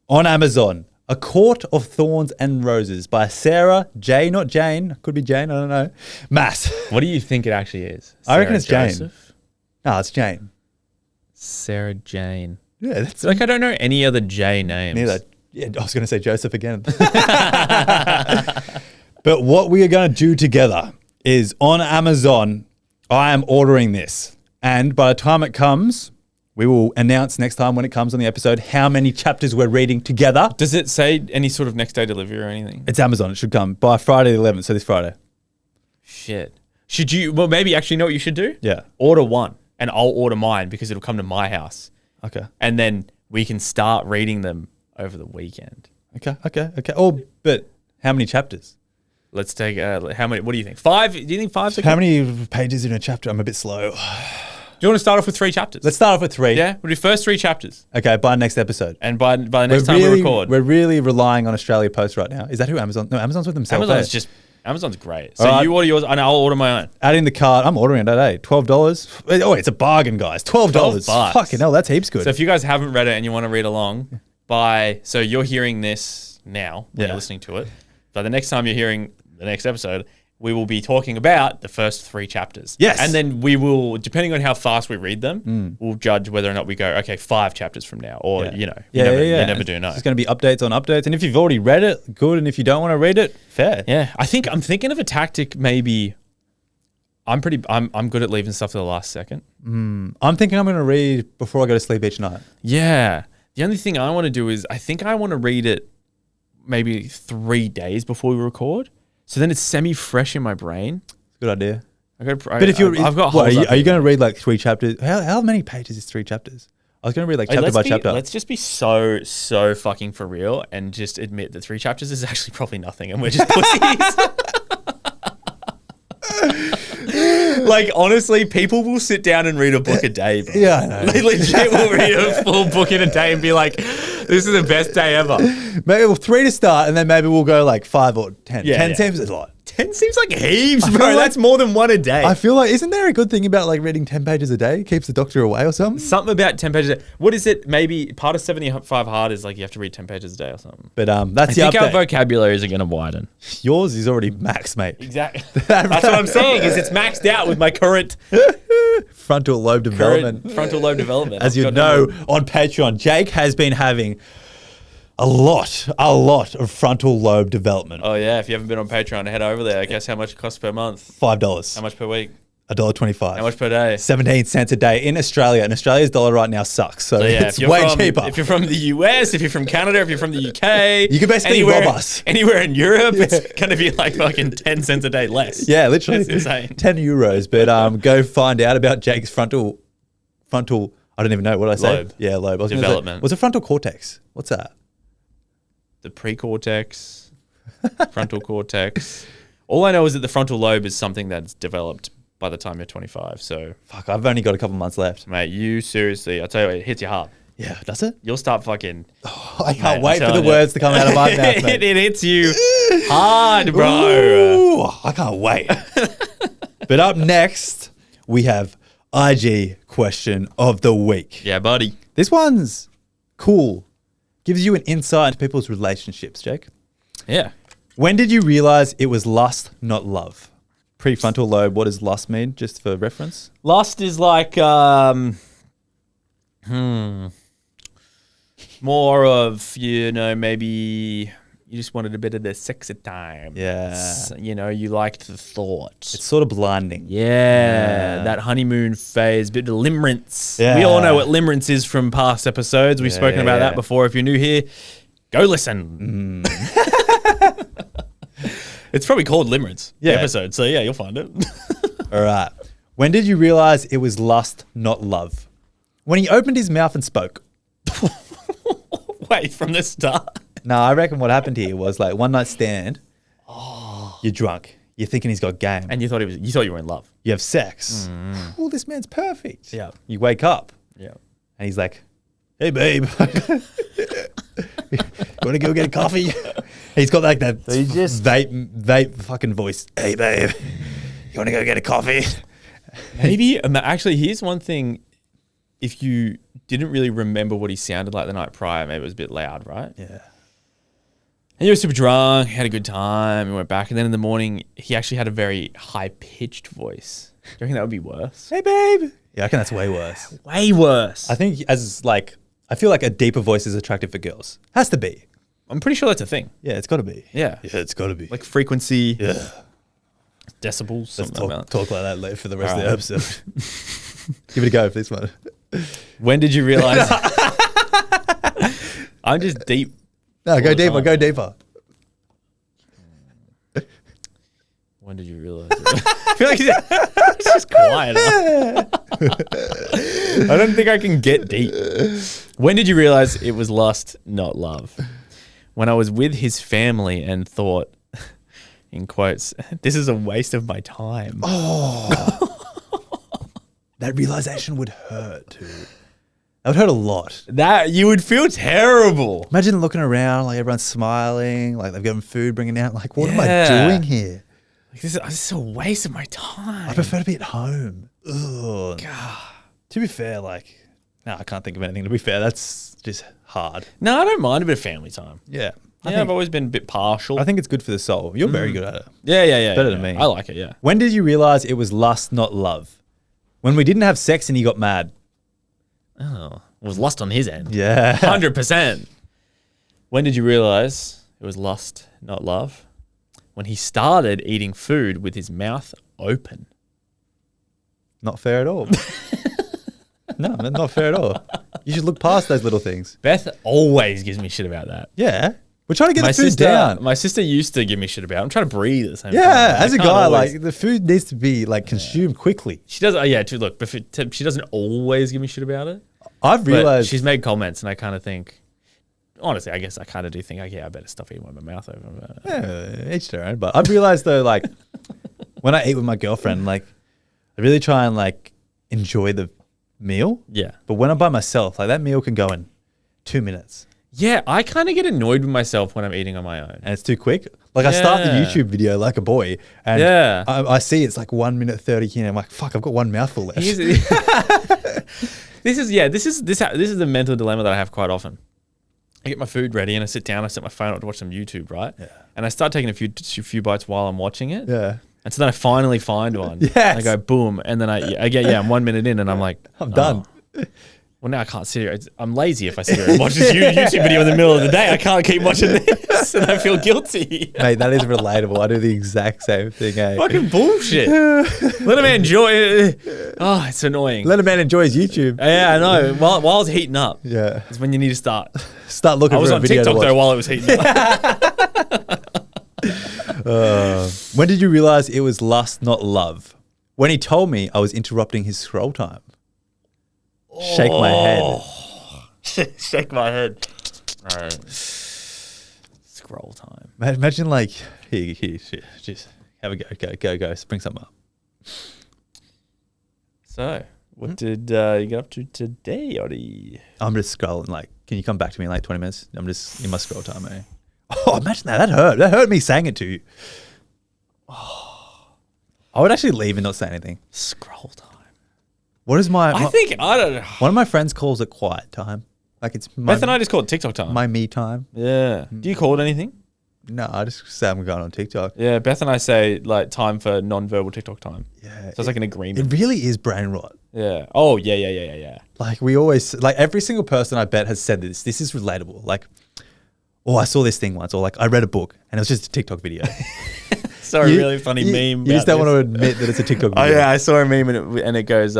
Speaker 2: on Amazon A Court of Thorns and Roses by Sarah J. Not Jane. Could be Jane. I don't know. Mass.
Speaker 1: What do you think it actually is?
Speaker 2: I reckon
Speaker 1: Sarah
Speaker 2: it's Jane. No, it's Jane.
Speaker 1: Sarah Jane.
Speaker 2: Yeah, that's
Speaker 1: Like I don't know any other J names.
Speaker 2: neither. Yeah, I was going to say Joseph again. But what we are going to do together is on Amazon, I am ordering this. And by the time it comes, we will announce next time when it comes on the episode how many chapters we're reading together.
Speaker 1: Does it say any sort of next day delivery or anything?
Speaker 2: It's Amazon. It should come by Friday the 11th, so this Friday.
Speaker 1: Shit. Should you, well, maybe actually know what you should do?
Speaker 2: Yeah.
Speaker 1: Order one and I'll order mine because it'll come to my house.
Speaker 2: Okay.
Speaker 1: And then we can start reading them over the weekend.
Speaker 2: Okay. Oh, but how many chapters?
Speaker 1: Let's take, how many, what do you think? 5? Do you think 5's okay?
Speaker 2: How many pages in a chapter? I'm a bit slow.
Speaker 1: Do you want to start off with 3 chapters?
Speaker 2: Let's start off with 3.
Speaker 1: Yeah, we'll do first 3 chapters.
Speaker 2: Okay, by next episode.
Speaker 1: And by the next time we record.
Speaker 2: We're really relying on Australia Post right now. Is that who Amazon? No, Amazon's with themselves.
Speaker 1: Amazon's great. So
Speaker 2: All right.
Speaker 1: you order yours and I'll order my own.
Speaker 2: Add in the card. I'm ordering it today. $12. Oh, it's a bargain, guys. $12.
Speaker 1: $12.
Speaker 2: Fucking hell, that's heaps good.
Speaker 1: So if you guys haven't read it and you want to read along, so you're hearing this now when you're listening to it. By the next time you're hearing the next episode, we will be talking about the first 3 chapters.
Speaker 2: Yes.
Speaker 1: And then we will, depending on how fast we read them, we'll judge whether or not we go, okay, 5 chapters from now. Or, you never do know.
Speaker 2: There's going to be updates on updates. And if you've already read it, good. And if you don't want to read it, fair.
Speaker 1: Yeah. I'm thinking of a tactic maybe. I'm good at leaving stuff to the last second.
Speaker 2: I'm thinking I'm going to read before I go to sleep each night.
Speaker 1: Yeah. The only thing I want to do is I think I want to read it maybe 3 days before we record. So then it's semi-fresh in my brain.
Speaker 2: Good idea.
Speaker 1: But if I've got
Speaker 2: are you going to read like 3 chapters? How many pages is 3 chapters? I was going to read like chapter by chapter.
Speaker 1: Let's just be so fucking for real and just admit that 3 chapters is actually probably nothing and we're just pussies. Like, honestly, people will sit down and read a book a day, bro.
Speaker 2: Yeah, I know.
Speaker 1: They legit will read a full book in a day and be like, this is the best day ever.
Speaker 2: Maybe 3 to start and then maybe we'll go like 5 or 10.
Speaker 1: Yeah,
Speaker 2: 10
Speaker 1: yeah.
Speaker 2: seems a lot.
Speaker 1: 10 seems like heaps,
Speaker 2: feel
Speaker 1: bro.
Speaker 2: like-
Speaker 1: That's more than 1 a day.
Speaker 2: I feel like, isn't there a good thing about like reading 10 pages a day? Keeps the doctor away or something?
Speaker 1: Something about 10 pages a day. What is it? Maybe part of 75 hard is like you have to read 10 pages a day or something.
Speaker 2: But
Speaker 1: I
Speaker 2: that's the
Speaker 1: think our
Speaker 2: update.
Speaker 1: vocabularies are going to widen.
Speaker 2: Yours is already max, mate.
Speaker 1: Exactly. That's what I'm saying is it's maxed out with my current
Speaker 2: Frontal lobe development.
Speaker 1: frontal lobe development.
Speaker 2: As you know, on Patreon, Jake has been having a lot of frontal lobe development.
Speaker 1: Oh yeah, if you haven't been on Patreon, head over there. Guess how much it costs per month?
Speaker 2: $5.
Speaker 1: How much per week?
Speaker 2: $1.25.
Speaker 1: How much per day?
Speaker 2: 17 cents a day in Australia. And Australia's dollar right now sucks. So,
Speaker 1: Yeah,
Speaker 2: it's way cheaper.
Speaker 1: If you're from the US, if you're from Canada, if you're from the UK,
Speaker 2: You can basically rob us.
Speaker 1: Anywhere in Europe, it's going to be like fucking 10 cents a day less.
Speaker 2: Yeah, literally.
Speaker 1: It's insane.
Speaker 2: 10 euros. But go find out about Jake's frontal, I don't even know what I say.
Speaker 1: Lobe.
Speaker 2: Yeah, lobe. I was gonna say,
Speaker 1: Development.
Speaker 2: what's a frontal cortex? What's that?
Speaker 1: The precortex, frontal cortex. All I know is that the frontal lobe is something that's developed by the time you're 25. So,
Speaker 2: Fuck, I've only got a couple months left.
Speaker 1: mate, you seriously, I tell you what, it hits you hard.
Speaker 2: Yeah, does it?
Speaker 1: You'll start fucking.
Speaker 2: I can't
Speaker 1: Mate,
Speaker 2: wait
Speaker 1: I'm
Speaker 2: for the
Speaker 1: telling you.
Speaker 2: words to come out of my mouth, mate.
Speaker 1: It hits you hard, bro.
Speaker 2: Ooh, I can't wait. But up next, we have IG question of the week.
Speaker 1: Yeah, buddy.
Speaker 2: This one's cool. Gives you an insight into people's relationships, Jake.
Speaker 1: Yeah.
Speaker 2: When did you realize it was lust, not love? Prefrontal lobe, what does lust mean, just for reference?
Speaker 1: Lust is like, more of, maybe you just wanted a bit of the sexy time.
Speaker 2: Yeah.
Speaker 1: You liked the thought.
Speaker 2: It's sort of blinding.
Speaker 1: Yeah, that honeymoon phase, bit of limerence.
Speaker 2: Yeah.
Speaker 1: We all know what limerence is from past episodes. We've spoken about that before. If you're new here, go listen. It's probably called limerence, the episode. So yeah, you'll find it.
Speaker 2: All right. When did you realize it was lust, not love? When he opened his mouth and spoke.
Speaker 1: Wait, from the start?
Speaker 2: No, I reckon what happened here was like one night stand. You're drunk. You're thinking he's got game.
Speaker 1: And you thought you were in love.
Speaker 2: You have sex. Oh, this man's perfect.
Speaker 1: Yeah.
Speaker 2: You wake up.
Speaker 1: Yeah.
Speaker 2: And he's like, hey, babe. You want to go get a coffee? He's got like that vape fucking voice. Hey, babe. You want to go get a coffee?
Speaker 1: Maybe, actually, here's one thing. If you didn't really remember what he sounded like the night prior, maybe it was a bit loud, right?
Speaker 2: Yeah.
Speaker 1: And you were super drunk, had a good time, and went back. And then in the morning, he actually had a very high-pitched voice. Do you reckon that would be worse?
Speaker 2: Hey, babe. Yeah, I reckon that's way worse.
Speaker 1: Way worse.
Speaker 2: I think I feel like a deeper voice is attractive for girls. Has to be.
Speaker 1: I'm pretty sure that's a thing.
Speaker 2: Yeah, it's got to be.
Speaker 1: Yeah.
Speaker 2: Yeah, it's got to be.
Speaker 1: Like frequency,
Speaker 2: yeah.
Speaker 1: decibels,
Speaker 2: Let's
Speaker 1: something like that.
Speaker 2: talk like that later for the rest
Speaker 1: All
Speaker 2: of the
Speaker 1: right.
Speaker 2: episode. Give it a go for this one.
Speaker 1: When did you realize? I'm just deep.
Speaker 2: No, go
Speaker 1: the
Speaker 2: deeper.
Speaker 1: time.
Speaker 2: Go deeper.
Speaker 1: When did you realize? I feel like it's just quiet. I don't think I can get deep. When did you realize it was lust, not love? When I was with his family and thought, in quotes, this is a waste of my time.
Speaker 2: That realization would hurt too. That would hurt a lot.
Speaker 1: That you would feel terrible.
Speaker 2: Imagine looking around, like everyone's smiling, like they've given food, bringing out. Like, what am I
Speaker 1: Yeah.
Speaker 2: doing here?
Speaker 1: Like, this is a waste of my time.
Speaker 2: I prefer to be at home. Ugh. God. To be fair, no, I can't think of anything. To be fair, that's just hard.
Speaker 1: No, I don't mind a bit of family time.
Speaker 2: Yeah.
Speaker 1: I've always been a bit partial.
Speaker 2: I think it's good for the soul. You're very good at it.
Speaker 1: Yeah.
Speaker 2: Better than me.
Speaker 1: I like it, yeah.
Speaker 2: When did you realize it was lust, not love? When we didn't have sex and he got mad.
Speaker 1: Oh, it was lust on his end.
Speaker 2: Yeah.
Speaker 1: 100%. When did you realize it was lust, not love? When he started eating food with his mouth open.
Speaker 2: Not fair at all. No, not fair at all. You should look past those little things.
Speaker 1: Beth always gives me shit about that.
Speaker 2: Yeah. We're trying to get the food down.
Speaker 1: My sister used to give me shit about it. I'm trying to breathe at the same time.
Speaker 2: Yeah, as
Speaker 1: I
Speaker 2: a
Speaker 1: can't
Speaker 2: guy,
Speaker 1: always-
Speaker 2: the food needs to be consumed quickly.
Speaker 1: She does, look, but she doesn't always give me shit about it.
Speaker 2: I've
Speaker 1: But
Speaker 2: realized
Speaker 1: she's made comments and I kind of think, honestly, I guess I kind of do think, I better stop eating with my mouth open. But,
Speaker 2: yeah, each their own. But I've realized though, when I eat with my girlfriend, I really try and enjoy the meal.
Speaker 1: yeah.
Speaker 2: But when I'm by myself, that meal can go in 2 minutes.
Speaker 1: Yeah, I kind of get annoyed with myself when I'm eating on my own.
Speaker 2: And it's too quick. I start the
Speaker 1: Yeah.
Speaker 2: YouTube video like a boy, and
Speaker 1: Yeah.
Speaker 2: I see it's 1 minute 30 in. I'm like, fuck, I've got one mouthful left.
Speaker 1: This is the mental dilemma that I have quite often. I get my food ready and I sit down, I set my phone up to watch some YouTube, right? Yeah. And I start taking a few bites while I'm watching it.
Speaker 2: Yeah.
Speaker 1: And so then I finally find one.
Speaker 2: Yes.
Speaker 1: And I go boom, and then I'm 1 minute in, and I'm like,
Speaker 2: I'm done.
Speaker 1: Well, now I can't sit here. I'm lazy if I sit here and watch this YouTube video in the middle of the day. I can't keep watching this, and I feel guilty.
Speaker 2: Mate, that is relatable. I do the exact same thing, eh?
Speaker 1: Fucking bullshit. Let him enjoy it. Oh, it's annoying.
Speaker 2: Let a man enjoy his YouTube.
Speaker 1: Yeah, I know. While it's heating up,
Speaker 2: Yeah.
Speaker 1: is when you need to start.
Speaker 2: Start looking
Speaker 1: I was
Speaker 2: for a
Speaker 1: on
Speaker 2: video
Speaker 1: TikTok
Speaker 2: to watch.
Speaker 1: though while it was heating up.
Speaker 2: When did you realize it was lust, not love? When he told me I was interrupting his scroll time. Shake my head.
Speaker 1: Shake my head. All right. Scroll time.
Speaker 2: Imagine here, just Have a go. Go. Bring something up.
Speaker 1: So, what did you get up to today, Oddy?
Speaker 2: I'm just scrolling. Like, can you come back to me in like 20 minutes? I'm just in my scroll time, eh? Oh, imagine that. That hurt. That hurt me saying it to you. Oh, I would actually leave and not say anything.
Speaker 1: Scroll time.
Speaker 2: What is
Speaker 1: I don't know.
Speaker 2: One of my friends calls it quiet time. Like it's my,
Speaker 1: Beth and I just call it TikTok time.
Speaker 2: my me time.
Speaker 1: Yeah. Do you call it anything?
Speaker 2: No, I just say I'm going on TikTok.
Speaker 1: Yeah, Beth and I say like time for non-verbal TikTok time.
Speaker 2: Yeah.
Speaker 1: So it's like an agreement.
Speaker 2: It really is brain rot.
Speaker 1: Yeah. Oh, yeah.
Speaker 2: Like we always, like every single person I bet has said this. This is relatable. Like, oh, I saw this thing once, or like I read a book and it was just a TikTok video.
Speaker 1: Saw a really funny meme.
Speaker 2: You just don't want to admit that it's a TikTok video.
Speaker 1: Oh yeah, I saw a meme and it goes,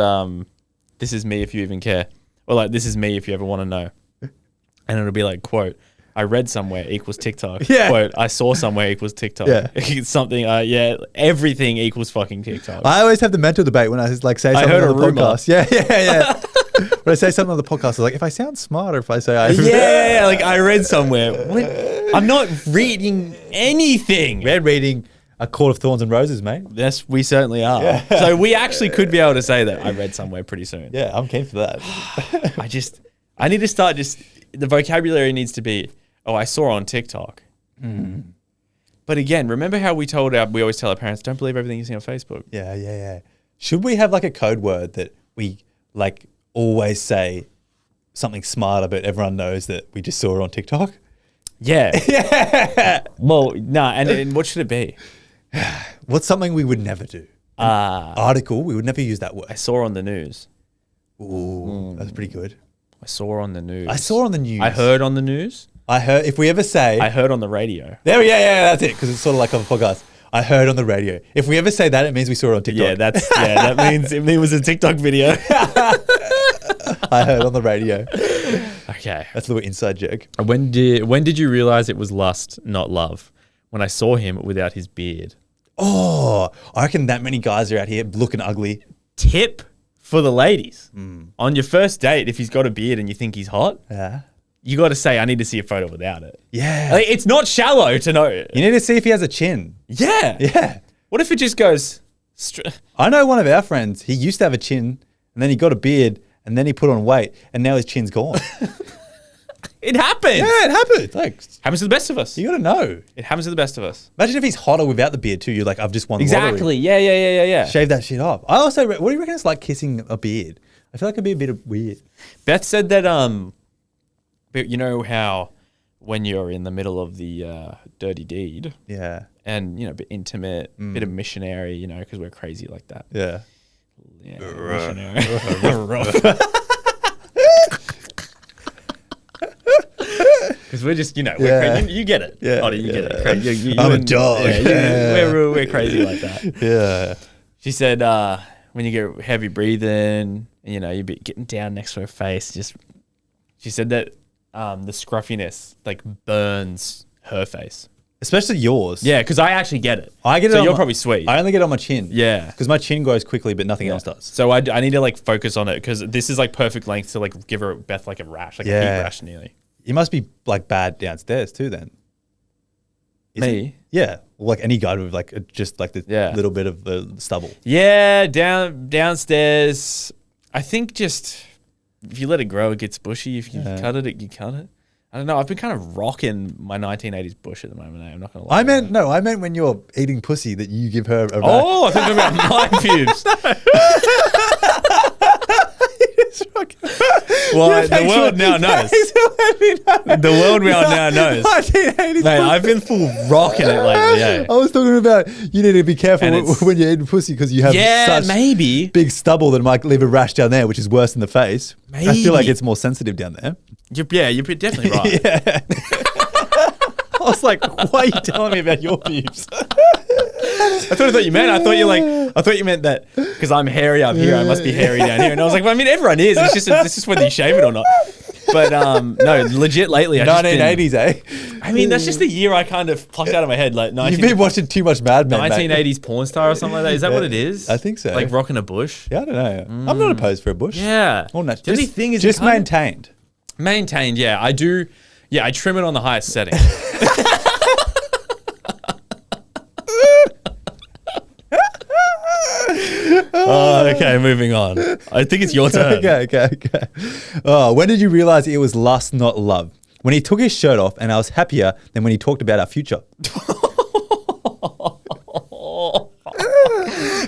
Speaker 1: "This is me if you even care," or like, "This is me if you ever want to know," and it'll be like, quote, "I read somewhere equals TikTok."
Speaker 2: Yeah.
Speaker 1: Quote, "I saw somewhere equals TikTok."
Speaker 2: Yeah.
Speaker 1: It's something. Yeah, everything equals fucking TikTok.
Speaker 2: I always have the mental debate when I like say something
Speaker 1: heard
Speaker 2: on the
Speaker 1: a rumor.
Speaker 2: podcast. Yeah. When I say something on the podcast, I was like, if I sound smart or if I say I
Speaker 1: Yeah, like I read somewhere. What? I'm not reading anything.
Speaker 2: We're reading A Court of Thorns and Roses, mate.
Speaker 1: Yes, we certainly are. So we actually could be able to say that I read somewhere pretty soon.
Speaker 2: Yeah, I'm keen for that.
Speaker 1: I need to start the vocabulary needs to be, oh, I saw on TikTok. But again, remember how we always tell our parents, don't believe everything you see on Facebook.
Speaker 2: Yeah. Should we have like a code word that we like always say something smarter, but everyone knows that we just saw it on TikTok?
Speaker 1: Yeah. Well, nah, and what should it be?
Speaker 2: What's something we would never do? Article, we would never use that word.
Speaker 1: I saw on the news.
Speaker 2: Ooh, that's pretty good.
Speaker 1: I saw on the news.
Speaker 2: I saw on the news.
Speaker 1: I heard on the news.
Speaker 2: I heard, if we ever say...
Speaker 1: I heard on the radio.
Speaker 2: That's it, because it's sort of like on the podcast. I heard on the radio. If we ever say that, it means we saw it on TikTok.
Speaker 1: That means it was a TikTok video.
Speaker 2: I heard on the radio.
Speaker 1: Okay.
Speaker 2: That's a little inside joke.
Speaker 1: When did you realize it was lust, not love? When I saw him without his beard.
Speaker 2: Oh, I reckon that many guys are out here looking ugly.
Speaker 1: Tip for the ladies. On your first date, if he's got a beard and you think he's hot,
Speaker 2: Yeah.
Speaker 1: you got to say, I need to see a photo without it.
Speaker 2: Yeah.
Speaker 1: Like, it's not shallow to know.
Speaker 2: You need to see if he has a chin.
Speaker 1: Yeah.
Speaker 2: Yeah.
Speaker 1: What if it just goes...
Speaker 2: I know one of our friends, he used to have a chin and then he got a beard and then he put on weight and now his chin's gone.
Speaker 1: It happens.
Speaker 2: Yeah, it happens. Like,
Speaker 1: Happens to the best of us.
Speaker 2: you got to know.
Speaker 1: It happens to the best of us.
Speaker 2: Imagine if he's hotter without the beard too. You're like, I've just won the lottery.
Speaker 1: Exactly. Yeah.
Speaker 2: Shave that shit off. I also, what do you reckon it's like kissing a beard? I feel like it'd be a bit of weird.
Speaker 1: Beth said that, but you know how when you're in the middle of the dirty deed
Speaker 2: Yeah.
Speaker 1: and, a bit intimate, bit of missionary, because we're crazy like that.
Speaker 2: Yeah.
Speaker 1: Yeah, missionary. Because we're just, we're crazy. You get it.
Speaker 2: Yeah,
Speaker 1: Oddy, you get it.
Speaker 2: I'm a dog.
Speaker 1: We're crazy like that.
Speaker 2: Yeah.
Speaker 1: She said when you get heavy breathing, and, you're getting down next to her face, she said that the scruffiness like burns her face.
Speaker 2: Especially yours.
Speaker 1: Yeah, because I actually get it.
Speaker 2: I get it.
Speaker 1: So
Speaker 2: on
Speaker 1: you're
Speaker 2: my-
Speaker 1: probably sweet.
Speaker 2: I only get it on my chin.
Speaker 1: Yeah.
Speaker 2: Because my chin grows quickly, but nothing else does.
Speaker 1: So I need to like focus on it because this is like perfect length to like give Beth like a rash, like a heat rash nearly.
Speaker 2: You must be like bad downstairs too then.
Speaker 1: Me?
Speaker 2: Yeah. Like any guy with like just like the little bit of the stubble.
Speaker 1: Yeah, downstairs. I think just if you let it grow, it gets bushy. If you cut it, you cut it. I don't know. I've been kind of rocking my 1980s bush at the moment. I'm not gonna lie.
Speaker 2: I meant when you're eating pussy that you give her a
Speaker 1: Oh, I thought you were about my pubes. Well, the world now knows. The world now knows.
Speaker 2: 1980s
Speaker 1: Mate, I've been full rocking it lately. Yeah.
Speaker 2: I was talking about you need to be careful
Speaker 1: And it's-
Speaker 2: when you're eating pussy because you have such
Speaker 1: maybe.
Speaker 2: big stubble that might leave a rash down there, which is worse than the face. I feel like
Speaker 1: Maybe.
Speaker 2: it's more sensitive down there.
Speaker 1: You're definitely right.
Speaker 2: Yeah. I was like, why are you telling me about your pubes?
Speaker 1: That's what I thought you meant. I thought you meant that because I'm hairy up here, I must be hairy down here. And I was like, well, I mean, everyone is. It's just this is whether you shave it or not. But no, legit lately,
Speaker 2: 1980s, eh?
Speaker 1: I mean, that's just the year I kind of plucked out of my head, like
Speaker 2: You've been watching too much Mad Men,
Speaker 1: 1980s porn star or something like that. Is that what it is?
Speaker 2: I think so.
Speaker 1: Like rocking a bush.
Speaker 2: Yeah, I don't know. I'm not opposed for a bush.
Speaker 1: Yeah.
Speaker 2: All natural.
Speaker 1: The only thing is
Speaker 2: just
Speaker 1: it kinda-
Speaker 2: maintained.
Speaker 1: Maintained, yeah. I do. Yeah, I trim it on the highest setting. Okay, moving on. I think it's your turn.
Speaker 2: Okay. Oh, when did you realize it was lust, not love? When he took his shirt off and I was happier than when he talked about our future.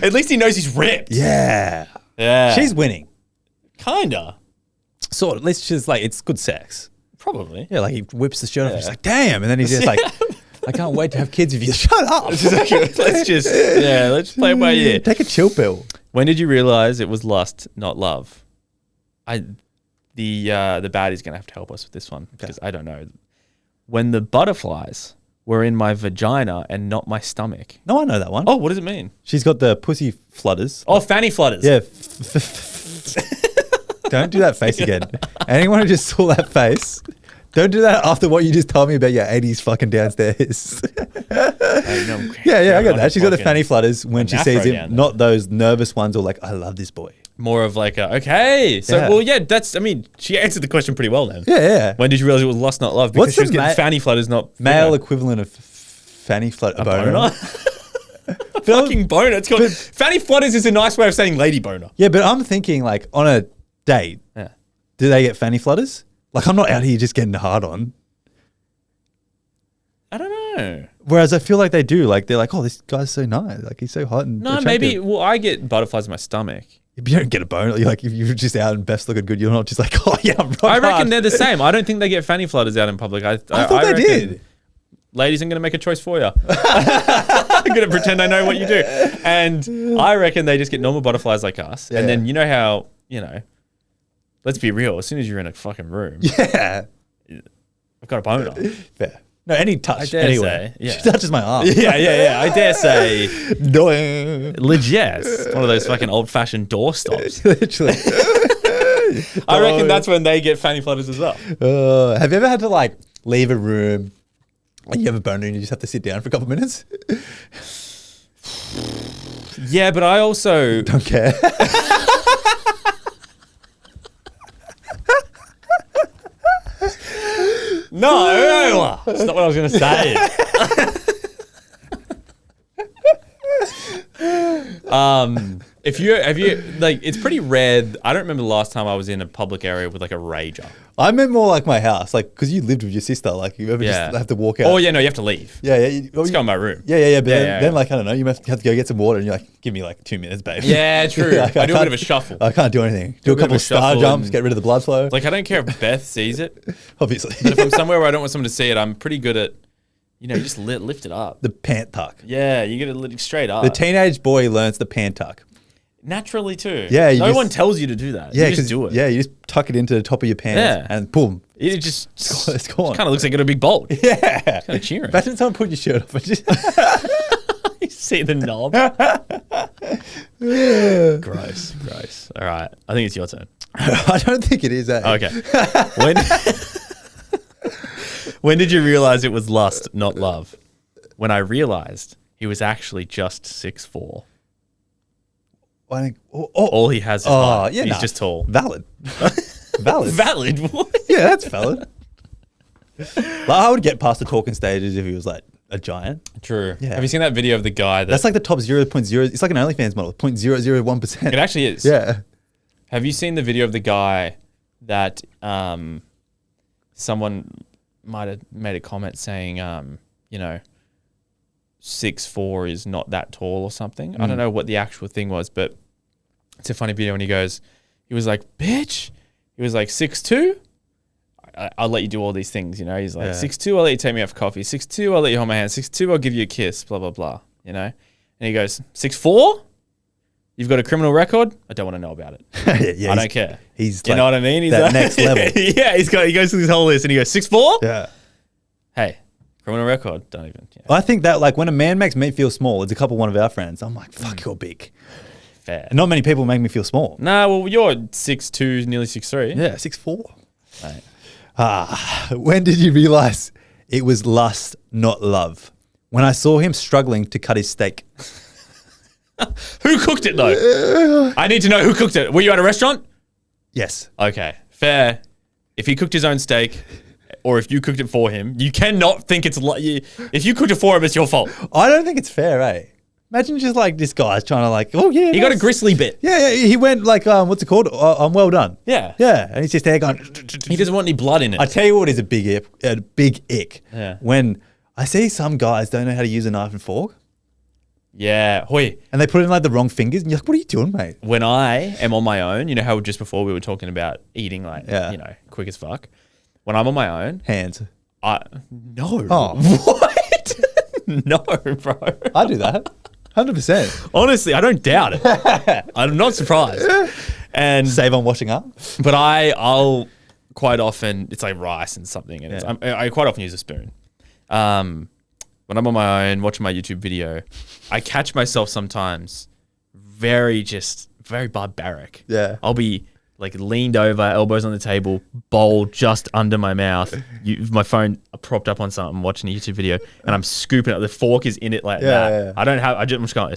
Speaker 1: At least he knows he's ripped.
Speaker 2: Yeah.
Speaker 1: Yeah.
Speaker 2: She's winning.
Speaker 1: Kinda.
Speaker 2: Sort of. At least she's like, it's good sex.
Speaker 1: Probably.
Speaker 2: Yeah, like he whips the shirt off and he's like, damn. And then he's just like, I can't wait to have kids with you. Shut up.
Speaker 1: let's play it by ear.
Speaker 2: Take a chill pill.
Speaker 1: When did you realize it was lust, not love? The baddie's gonna have to help us with this one because I don't know. When the butterflies were in my vagina and not my stomach.
Speaker 2: No, I know that one.
Speaker 1: Oh, what does it mean?
Speaker 2: She's got the pussy flutters.
Speaker 1: Oh, fanny flutters.
Speaker 2: Yeah. Don't do that face again. Anyone who just saw that face, don't do that after what you just told me about your 80s fucking downstairs. Yeah, I got that. She's got the fanny flutters when she sees him, not those nervous ones or like, I love this boy.
Speaker 1: More of like, okay. So, she answered the question pretty well then.
Speaker 2: Yeah.
Speaker 1: When did you realize it was lust, not love? Because she was getting fanny flutters, not...
Speaker 2: Male equivalent of fanny flutter.
Speaker 1: Boner? Fucking boner. It's called... Fanny flutters is a nice way of saying lady boner.
Speaker 2: Yeah, but I'm thinking like on a date, do they get fanny flutters? Like I'm not out here just getting hard on.
Speaker 1: I don't know.
Speaker 2: Whereas I feel like they do. Like they're like, oh, this guy's so nice. Like he's so hot and
Speaker 1: no,
Speaker 2: attractive.
Speaker 1: maybe. Well, I get butterflies in my stomach.
Speaker 2: If you don't get a boner, you're like if you're just out and Beth's looking good, you're not just like, oh yeah, I'm rock
Speaker 1: I reckon
Speaker 2: hard.
Speaker 1: they're the same. I don't think they get fanny flutters out in public. I
Speaker 2: thought they did.
Speaker 1: Ladies, I'm going to make a choice for you. I'm going to pretend I know what you do. And I reckon they just get normal butterflies like us.
Speaker 2: Yeah.
Speaker 1: And then you know how, let's be real. As soon as you're in a fucking room,
Speaker 2: Yeah.
Speaker 1: I've got a boner.
Speaker 2: Fair. No, any touch.
Speaker 1: I dare
Speaker 2: anyway.
Speaker 1: say. Yeah.
Speaker 2: She touches my arm.
Speaker 1: Yeah. I dare say.
Speaker 2: Doing.
Speaker 1: Legit. One of those fucking old-fashioned door stops.
Speaker 2: Literally.
Speaker 1: I reckon that's when they get fanny flutters as well.
Speaker 2: Have you ever had to like leave a room and you have a boner and you just have to sit down for a couple of minutes?
Speaker 1: Yeah, but I also...
Speaker 2: Don't care.
Speaker 1: No, that's not what I was going to say. Have you like it's pretty rare. I don't remember the last time I was in a public area with like a rager.
Speaker 2: I meant more like my house, like because you lived with your sister, like you ever just have to walk out.
Speaker 1: Oh yeah, no, you have to leave.
Speaker 2: Yeah.
Speaker 1: Let's go in my room.
Speaker 2: Yeah. But then like I don't know, you have to go get some water, and you're like, give me like 2 minutes, babe.
Speaker 1: Yeah, true.
Speaker 2: Like,
Speaker 1: I do a bit of a shuffle.
Speaker 2: I can't do anything. Do a couple of star jumps, get rid of the blood flow.
Speaker 1: Like I don't care if Beth sees it.
Speaker 2: Obviously.
Speaker 1: But if I'm somewhere where I don't want someone to see it, I'm pretty good at, you just lift it up.
Speaker 2: The pant tuck.
Speaker 1: Yeah, you get it straight up.
Speaker 2: The teenage boy learns the pant tuck.
Speaker 1: Naturally too.
Speaker 2: Yeah,
Speaker 1: no one tells you to do that.
Speaker 2: Yeah,
Speaker 1: you just do it.
Speaker 2: Yeah, you just tuck it into the top of your pants and boom.
Speaker 1: It just
Speaker 2: it's gone.
Speaker 1: Kind of looks like it a big bulge.
Speaker 2: Yeah.
Speaker 1: It's kind of cheering.
Speaker 2: Imagine someone put your shirt off.
Speaker 1: You see the knob. Gross. All right. I think it's your turn.
Speaker 2: I don't think it is.
Speaker 1: Okay. When did you realize it was lust, not love? When I realized he was actually just 6'4".
Speaker 2: I think,
Speaker 1: All he has is height. He's just tall.
Speaker 2: Valid.
Speaker 1: Valid? What?
Speaker 2: Yeah, that's valid. Like, I would get past the talking stages if he was like a giant.
Speaker 1: True.
Speaker 2: Yeah.
Speaker 1: Have you seen that video of the guy
Speaker 2: That's like the top 0.0. It's like an OnlyFans model, 0.001%.
Speaker 1: It actually is.
Speaker 2: Yeah.
Speaker 1: Have you seen the video of the guy that someone might have made a comment saying, 6'4" is not that tall or something? I don't know what the actual thing was, but it's a funny video when he was like, bitch. He was like 6'2". I'll let you do all these things, He's like 6'2", I'll let you take me out for coffee. 6'2", I'll let you hold my hand. 6'2", I'll give you a kiss, blah, blah, blah, And he goes, 6'4"? You've got a criminal record? I don't want to know about it. I don't care.
Speaker 2: He's
Speaker 1: you know what I mean? He's
Speaker 2: that
Speaker 1: like,
Speaker 2: next level.
Speaker 1: Yeah, he goes through this whole list and he goes, 6'4"?
Speaker 2: Yeah.
Speaker 1: Hey, criminal record, don't even. Yeah.
Speaker 2: I think that like when a man makes me feel small, it's a couple one of our friends. I'm like, fuck, you're big.
Speaker 1: Fair.
Speaker 2: And not many people make me feel small.
Speaker 1: Nah, well, you're 6'2", nearly 6'3".
Speaker 2: Yeah, 6'4".
Speaker 1: Right.
Speaker 2: When did you realize it was lust, not love? When I saw him struggling to cut his steak.
Speaker 1: Who cooked it though? I need to know who cooked it. Were you at a restaurant?
Speaker 2: Yes.
Speaker 1: Okay, fair. If he cooked his own steak, or if you cooked it for him, you cannot think it's if you cooked it for him, it's your fault.
Speaker 2: I don't think it's fair, eh? Imagine just like this guy's trying to like, oh yeah.
Speaker 1: He got a gristly bit.
Speaker 2: Yeah, he went like, what's it called? I'm well done.
Speaker 1: Yeah.
Speaker 2: Yeah. And he's just there going.
Speaker 1: He doesn't want any blood in it.
Speaker 2: I tell you what is a big ick.
Speaker 1: Yeah.
Speaker 2: When I see some guys don't know how to use a knife and fork.
Speaker 1: Yeah. Hoi.
Speaker 2: And they put in like the wrong fingers. And you're like, what are you doing, mate?
Speaker 1: When I am on my own, you know how just before we were talking about eating like,
Speaker 2: Yeah.
Speaker 1: you know, quick as fuck. When I'm on my own,
Speaker 2: Hands.
Speaker 1: no.
Speaker 2: Oh.
Speaker 1: What? No, bro.
Speaker 2: I do that. 100%.
Speaker 1: Honestly, I don't doubt it. I'm not surprised. And
Speaker 2: Save on washing up.
Speaker 1: but I'll quite often, it's like rice and something, and I quite often use a spoon. When I'm on my own watching my YouTube video, I catch myself sometimes very barbaric.
Speaker 2: Yeah.
Speaker 1: I'll be like leaned over, elbows on the table, bowl just under my mouth, my phone propped up on something, watching a YouTube video, and I'm scooping it. The fork is in it like that.
Speaker 2: Yeah.
Speaker 1: I'm just going,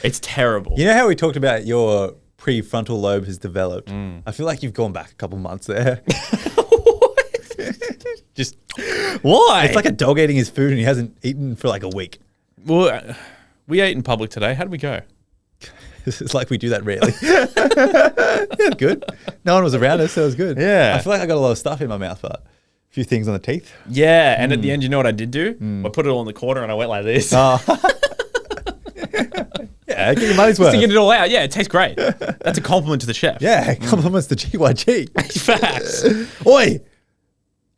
Speaker 1: it's terrible.
Speaker 2: You know how we talked about your prefrontal lobe has developed? I feel like you've gone back a couple months there. Just
Speaker 1: Why?
Speaker 2: it's like a dog eating his food and he hasn't eaten for like a week.
Speaker 1: Well, we ate in public today. How did we go?
Speaker 2: It's like we do that rarely. Yeah, good. No one was around us, so it was good.
Speaker 1: Yeah.
Speaker 2: I feel like I got a lot of stuff in my mouth, but a few things on the teeth.
Speaker 1: Yeah, and at the end, you know what I did do? I put it all in the corner and I went like this.
Speaker 2: Oh. Yeah, get your money's worth.
Speaker 1: To get it all out. Yeah, it tastes great. That's a compliment to the chef.
Speaker 2: Yeah, compliments to GYG.
Speaker 1: Facts.
Speaker 2: Oi!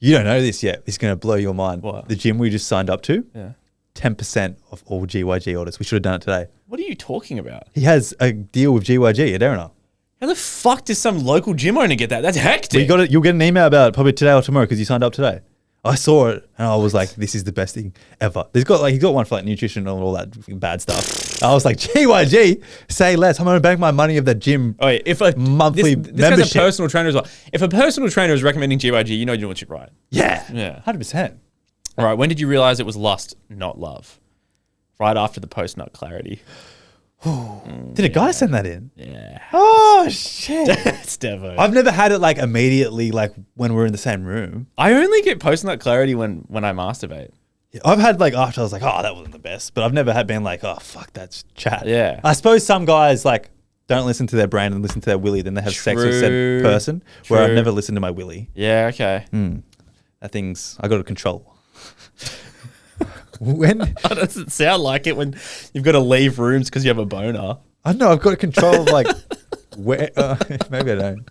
Speaker 2: You don't know this yet. It's going to blow your mind.
Speaker 1: What?
Speaker 2: The gym we just signed up to,
Speaker 1: Yeah.
Speaker 2: 10% of all GYG orders. We should have done it today.
Speaker 1: What are you talking about?
Speaker 2: He has a deal with GYG at Erina.
Speaker 1: How the fuck does some local gym owner get that? That's hectic.
Speaker 2: You'll get an email about it probably today or tomorrow because you signed up today. I saw it and I was like, this is the best thing ever. He's got one for like nutrition and all that bad stuff. I was like, GYG, say less. I'm going to bank my money of that gym.
Speaker 1: Oh, yeah, if a
Speaker 2: monthly
Speaker 1: this
Speaker 2: membership.
Speaker 1: guy's a personal trainer as well. If a personal trainer is recommending GYG, you know you're doing shit right.
Speaker 2: Yeah.
Speaker 1: Yeah.
Speaker 2: 100%.
Speaker 1: All right, when did you realize it was lust, not love? Right after the post-nut clarity.
Speaker 2: Did a guy send that in?
Speaker 1: Yeah.
Speaker 2: Oh, shit.
Speaker 1: It's Devo.
Speaker 2: I've never had it like immediately, like when we're in the same room.
Speaker 1: I only get post-nut clarity when I masturbate.
Speaker 2: I've had like after I was like, oh, that wasn't the best. But I've never had been like, oh, fuck, that's chat.
Speaker 1: Yeah.
Speaker 2: I suppose some guys like don't listen to their brain and listen to their willy. Then they have sex with said
Speaker 1: True.
Speaker 2: person. Where I've
Speaker 1: True.
Speaker 2: never listened to my willy.
Speaker 1: Yeah, okay.
Speaker 2: That thing's, I got to control. When
Speaker 1: It doesn't sound like it when you've got to leave rooms because you have a boner.
Speaker 2: I know I've got control of like where. Maybe I don't.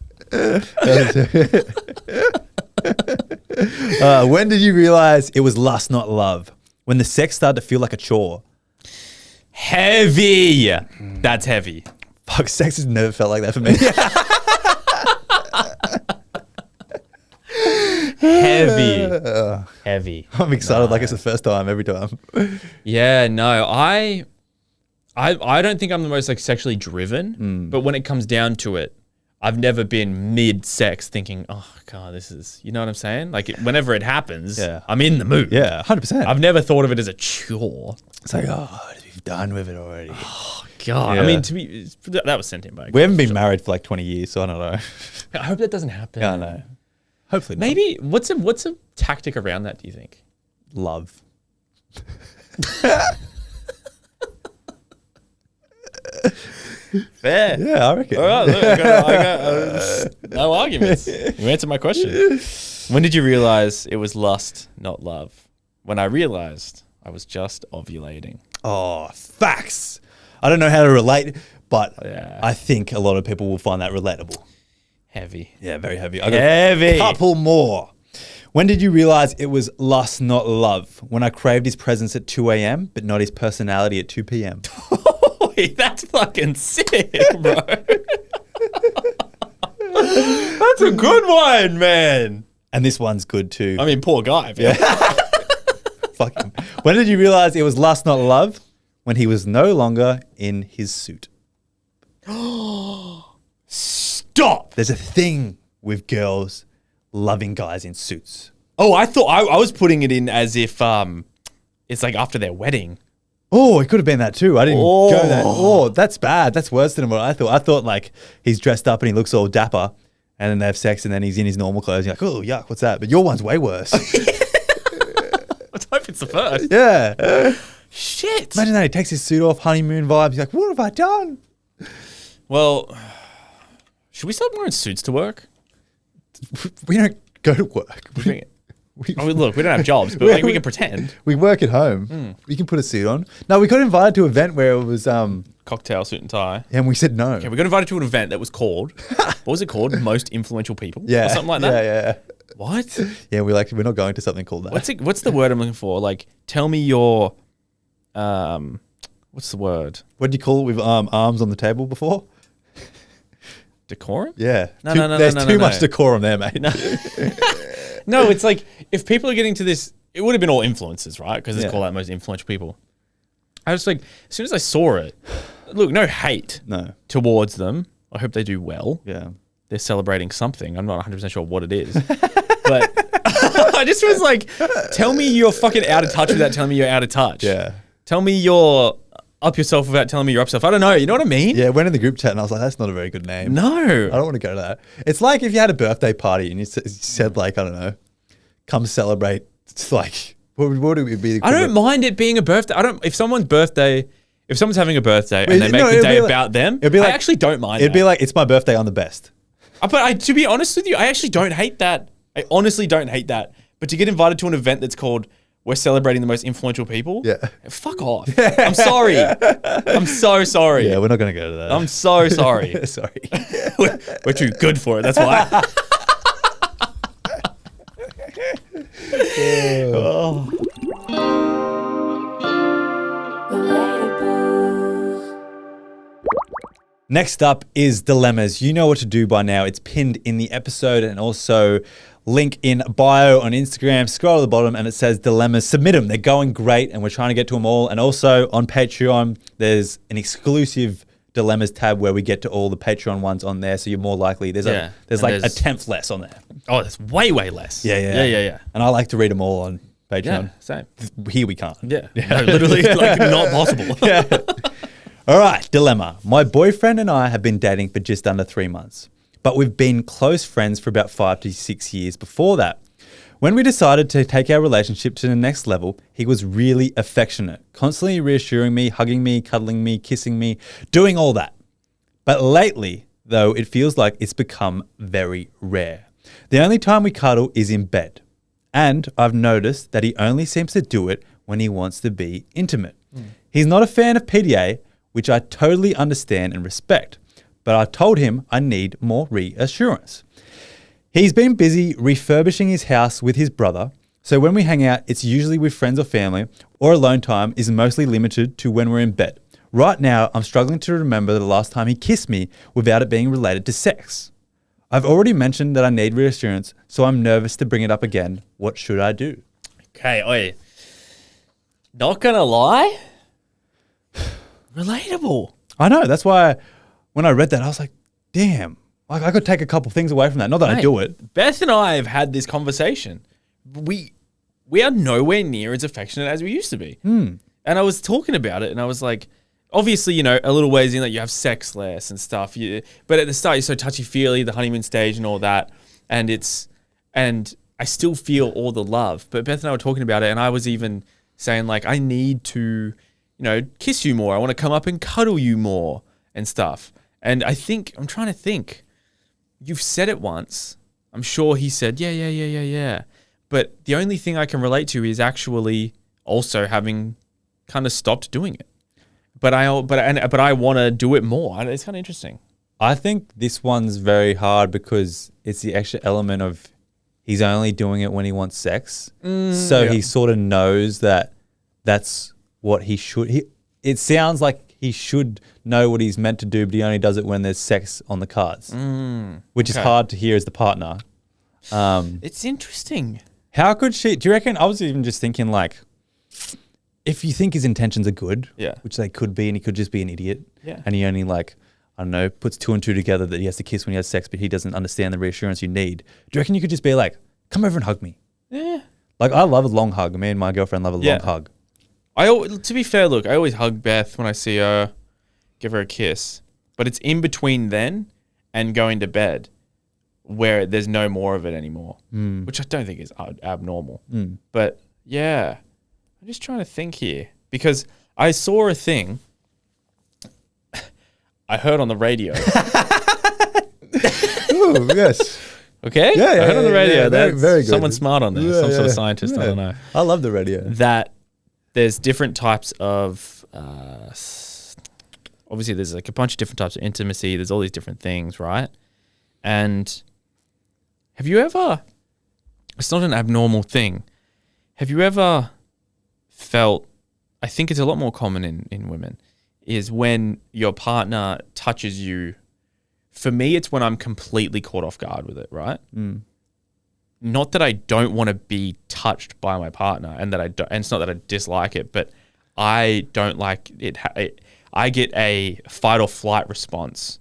Speaker 2: When did you realize it was lust, not love? When the sex started to feel like a chore.
Speaker 1: Heavy. That's heavy.
Speaker 2: Fuck, sex has never felt like that for me.
Speaker 1: Heavy. Heavy.
Speaker 2: I'm excited like it's the first time every time.
Speaker 1: Yeah, no, I don't think I'm the most like sexually driven, but when it comes down to it, I've never been mid-sex thinking, oh God, this is, you know what I'm saying? Like whenever it happens,
Speaker 2: Yeah.
Speaker 1: I'm in the mood.
Speaker 2: Yeah, 100%.
Speaker 1: I've never thought of it as a chore.
Speaker 2: It's like, oh, we've done with it already.
Speaker 1: God,
Speaker 2: Yeah.
Speaker 1: I mean, that was sent in by.
Speaker 2: We haven't been married for like 20 years, so I don't know.
Speaker 1: I hope that doesn't happen.
Speaker 2: I know. Hopefully not.
Speaker 1: Maybe what's a tactic around that? Do you think?
Speaker 2: Love.
Speaker 1: Fair.
Speaker 2: Yeah, I reckon.
Speaker 1: All right, look, I got no arguments. You answered my question. When did you realize it was lust, not love? When I realized I was just ovulating.
Speaker 2: Oh, facts. I don't know how to relate, but
Speaker 1: Yeah.
Speaker 2: I think a lot of people will find that relatable.
Speaker 1: Heavy.
Speaker 2: Yeah, very heavy. I got
Speaker 1: Heavy.
Speaker 2: a couple more. When did you realize it was lust, not love? When I craved his presence at 2 a.m., but not his personality at 2 p.m.
Speaker 1: That's fucking sick, bro. That's a good one, man.
Speaker 2: And this one's good too.
Speaker 1: I mean, poor guy. Yeah.
Speaker 2: Fuck him. When did you realize it was lust, not love? When he was no longer in his suit.
Speaker 1: Stop.
Speaker 2: There's a thing with girls loving guys in suits.
Speaker 1: Oh, I thought I was putting it in as if it's like after their wedding.
Speaker 2: Oh, it could have been that too. I didn't go that.
Speaker 1: Oh.
Speaker 2: Oh, that's bad. That's worse than what I thought. I thought like he's dressed up and he looks all dapper and then they have sex and then he's in his normal clothes. You're like, oh, yuck, what's that? But your one's way worse.
Speaker 1: Let's hope it's the first.
Speaker 2: Yeah.
Speaker 1: Shit.
Speaker 2: Imagine that he takes his suit off, honeymoon vibes. He's like, what have I done?
Speaker 1: Well, should we start wearing suits to work?
Speaker 2: We don't go to work.
Speaker 1: Look, we don't have jobs, but we can pretend.
Speaker 2: We work at home. We can put a suit on. No, we got invited to an event where it was
Speaker 1: Cocktail, suit and tie.
Speaker 2: and we said no.
Speaker 1: Okay, we got invited to an event that was called, what was it called? Most Influential People?
Speaker 2: Yeah.
Speaker 1: Or something like that?
Speaker 2: Yeah.
Speaker 1: What?
Speaker 2: Yeah, we're not going to something called that.
Speaker 1: What's the word I'm looking for? Like, tell me your, what's the word?
Speaker 2: What did you call it with arms on the table before?
Speaker 1: Decorum?
Speaker 2: Yeah.
Speaker 1: No,
Speaker 2: There's
Speaker 1: no,
Speaker 2: too
Speaker 1: no.
Speaker 2: much decorum there, mate.
Speaker 1: No, it's like, if people are getting to this, it would have been all influencers, right? Because it's
Speaker 2: Yeah.
Speaker 1: called that Most Influential People. I was like, as soon as I saw it, look, no hate
Speaker 2: No.
Speaker 1: towards them. I hope they do well.
Speaker 2: Yeah.
Speaker 1: They're celebrating something. I'm not 100% sure what it is. But I just was like, tell me you're fucking out of touch without telling me you're out of touch.
Speaker 2: Yeah.
Speaker 1: Tell me you're up yourself without telling me you're up yourself. I don't know. You know what I mean?
Speaker 2: Yeah, went in the group chat and I was like, that's not a very good name.
Speaker 1: No.
Speaker 2: I don't want to go to that. It's like if you had a birthday party and you said like, I don't know, come celebrate. It's like, what would it be?
Speaker 1: I don't mind it being a birthday. If someone's having a birthday and they make the day about them,
Speaker 2: it'd be like,
Speaker 1: I actually don't mind
Speaker 2: It'd be like, it's my birthday, I'm the best.
Speaker 1: But to be honest with you, I actually don't hate that. I honestly don't hate that. But to get invited to an event that's called We're Celebrating the Most Influential People, fuck off. I'm sorry. I'm so sorry.
Speaker 2: Yeah, we're not going to go to that.
Speaker 1: I'm so sorry.
Speaker 2: Sorry.
Speaker 1: We're too good for it. That's why. Oh.
Speaker 2: Next up is Dilemmas. You know what to do by now. It's pinned in the episode and also link in bio on Instagram. Scroll to the bottom and it says Dilemmas. Submit them. They're going great and we're trying to get to them all. And also on Patreon, there's an exclusive Dilemmas tab where we get to all the Patreon ones on there. So you're more likely. There's like a tenth less on there.
Speaker 1: Oh, that's way less.
Speaker 2: Yeah. And I like to read them all on Patreon.
Speaker 1: Yeah, same.
Speaker 2: Here we can't.
Speaker 1: Yeah. No, literally, like, not possible.
Speaker 2: Yeah. All right, dilemma. My boyfriend and I have been dating for just under 3 months, but we've been close friends for about 5 to 6 years before that. When we decided to take our relationship to the next level, he was really affectionate, constantly reassuring me, hugging me, cuddling me, kissing me, doing all that. But lately, though, it feels like it's become very rare. The only time we cuddle is in bed. And I've noticed that he only seems to do it when he wants to be intimate. He's not a fan of PDA, which I totally understand and respect, but I told him I need more reassurance. He's been busy refurbishing his house with his brother, so when we hang out, it's usually with friends or family, or alone time is mostly limited to when we're in bed. Right now, I'm struggling to remember the last time he kissed me without it being related to sex. I've already mentioned that I need reassurance, so I'm nervous to bring it up again. What should I do?
Speaker 1: Okay, oi. Not gonna lie. Relatable.
Speaker 2: I know. That's why when I read that, I was like, damn. Like I could take a couple things away from that. Not that I do it.
Speaker 1: Beth and I have had this conversation. We are nowhere near as affectionate as we used to be. And I was talking about it and I was like, obviously, you know, a little ways in that you have sex less and stuff. But at the start, you're so touchy-feely, the honeymoon stage and all that. And I still feel all the love. But Beth and I were talking about it and I was even saying like, I need to, you know, kiss you more. I want to come up and cuddle you more and stuff. And I'm trying to think. You've said it once. I'm sure he said, yeah. But the only thing I can relate to is actually also having kind of stopped doing it. But I want to do it more. It's kind of interesting.
Speaker 2: I think this one's very hard because it's the extra element of he's only doing it when he wants sex. He sort of knows that that's what he should. It sounds like he should know what he's meant to do, but he only does it when there's sex on the cards, which is hard to hear as the partner.
Speaker 1: It's interesting.
Speaker 2: How could she? Do you reckon? I was even just thinking like, if you think his intentions are good, which they could be, and he could just be an idiot, and he only like, I don't know, puts 2 and 2 together that he has to kiss when he has sex, but he doesn't understand the reassurance you need. Do you reckon you could just be like, come over and hug me?
Speaker 1: Yeah.
Speaker 2: Like I love a long hug. Me and my girlfriend love a long hug.
Speaker 1: To be fair, look, I always hug Beth when I see her, give her a kiss. But it's in between then and going to bed where there's no more of it anymore, which I don't think is abnormal. But yeah, I'm just trying to think here because I saw a thing I heard on the radio.
Speaker 2: Ooh, yes.
Speaker 1: Okay?
Speaker 2: Yeah,
Speaker 1: I heard on the radio.
Speaker 2: yeah,
Speaker 1: That's
Speaker 2: very good.
Speaker 1: someone smart on there.
Speaker 2: Yeah,
Speaker 1: some sort of
Speaker 2: yeah,
Speaker 1: scientist, I
Speaker 2: yeah.
Speaker 1: don't know.
Speaker 2: I love the radio.
Speaker 1: That there's different types of, obviously there's like a bunch of different types of intimacy. There's all these different things, right? And have you ever, it's not an abnormal thing. Have you ever felt, I think it's a lot more common in women, is when your partner touches you. For me, it's when I'm completely caught off guard with it, right?
Speaker 2: Mm.
Speaker 1: Not that I don't want to be touched by my partner, and that I don't, and it's not that I dislike it, but I don't like it. I get a fight or flight response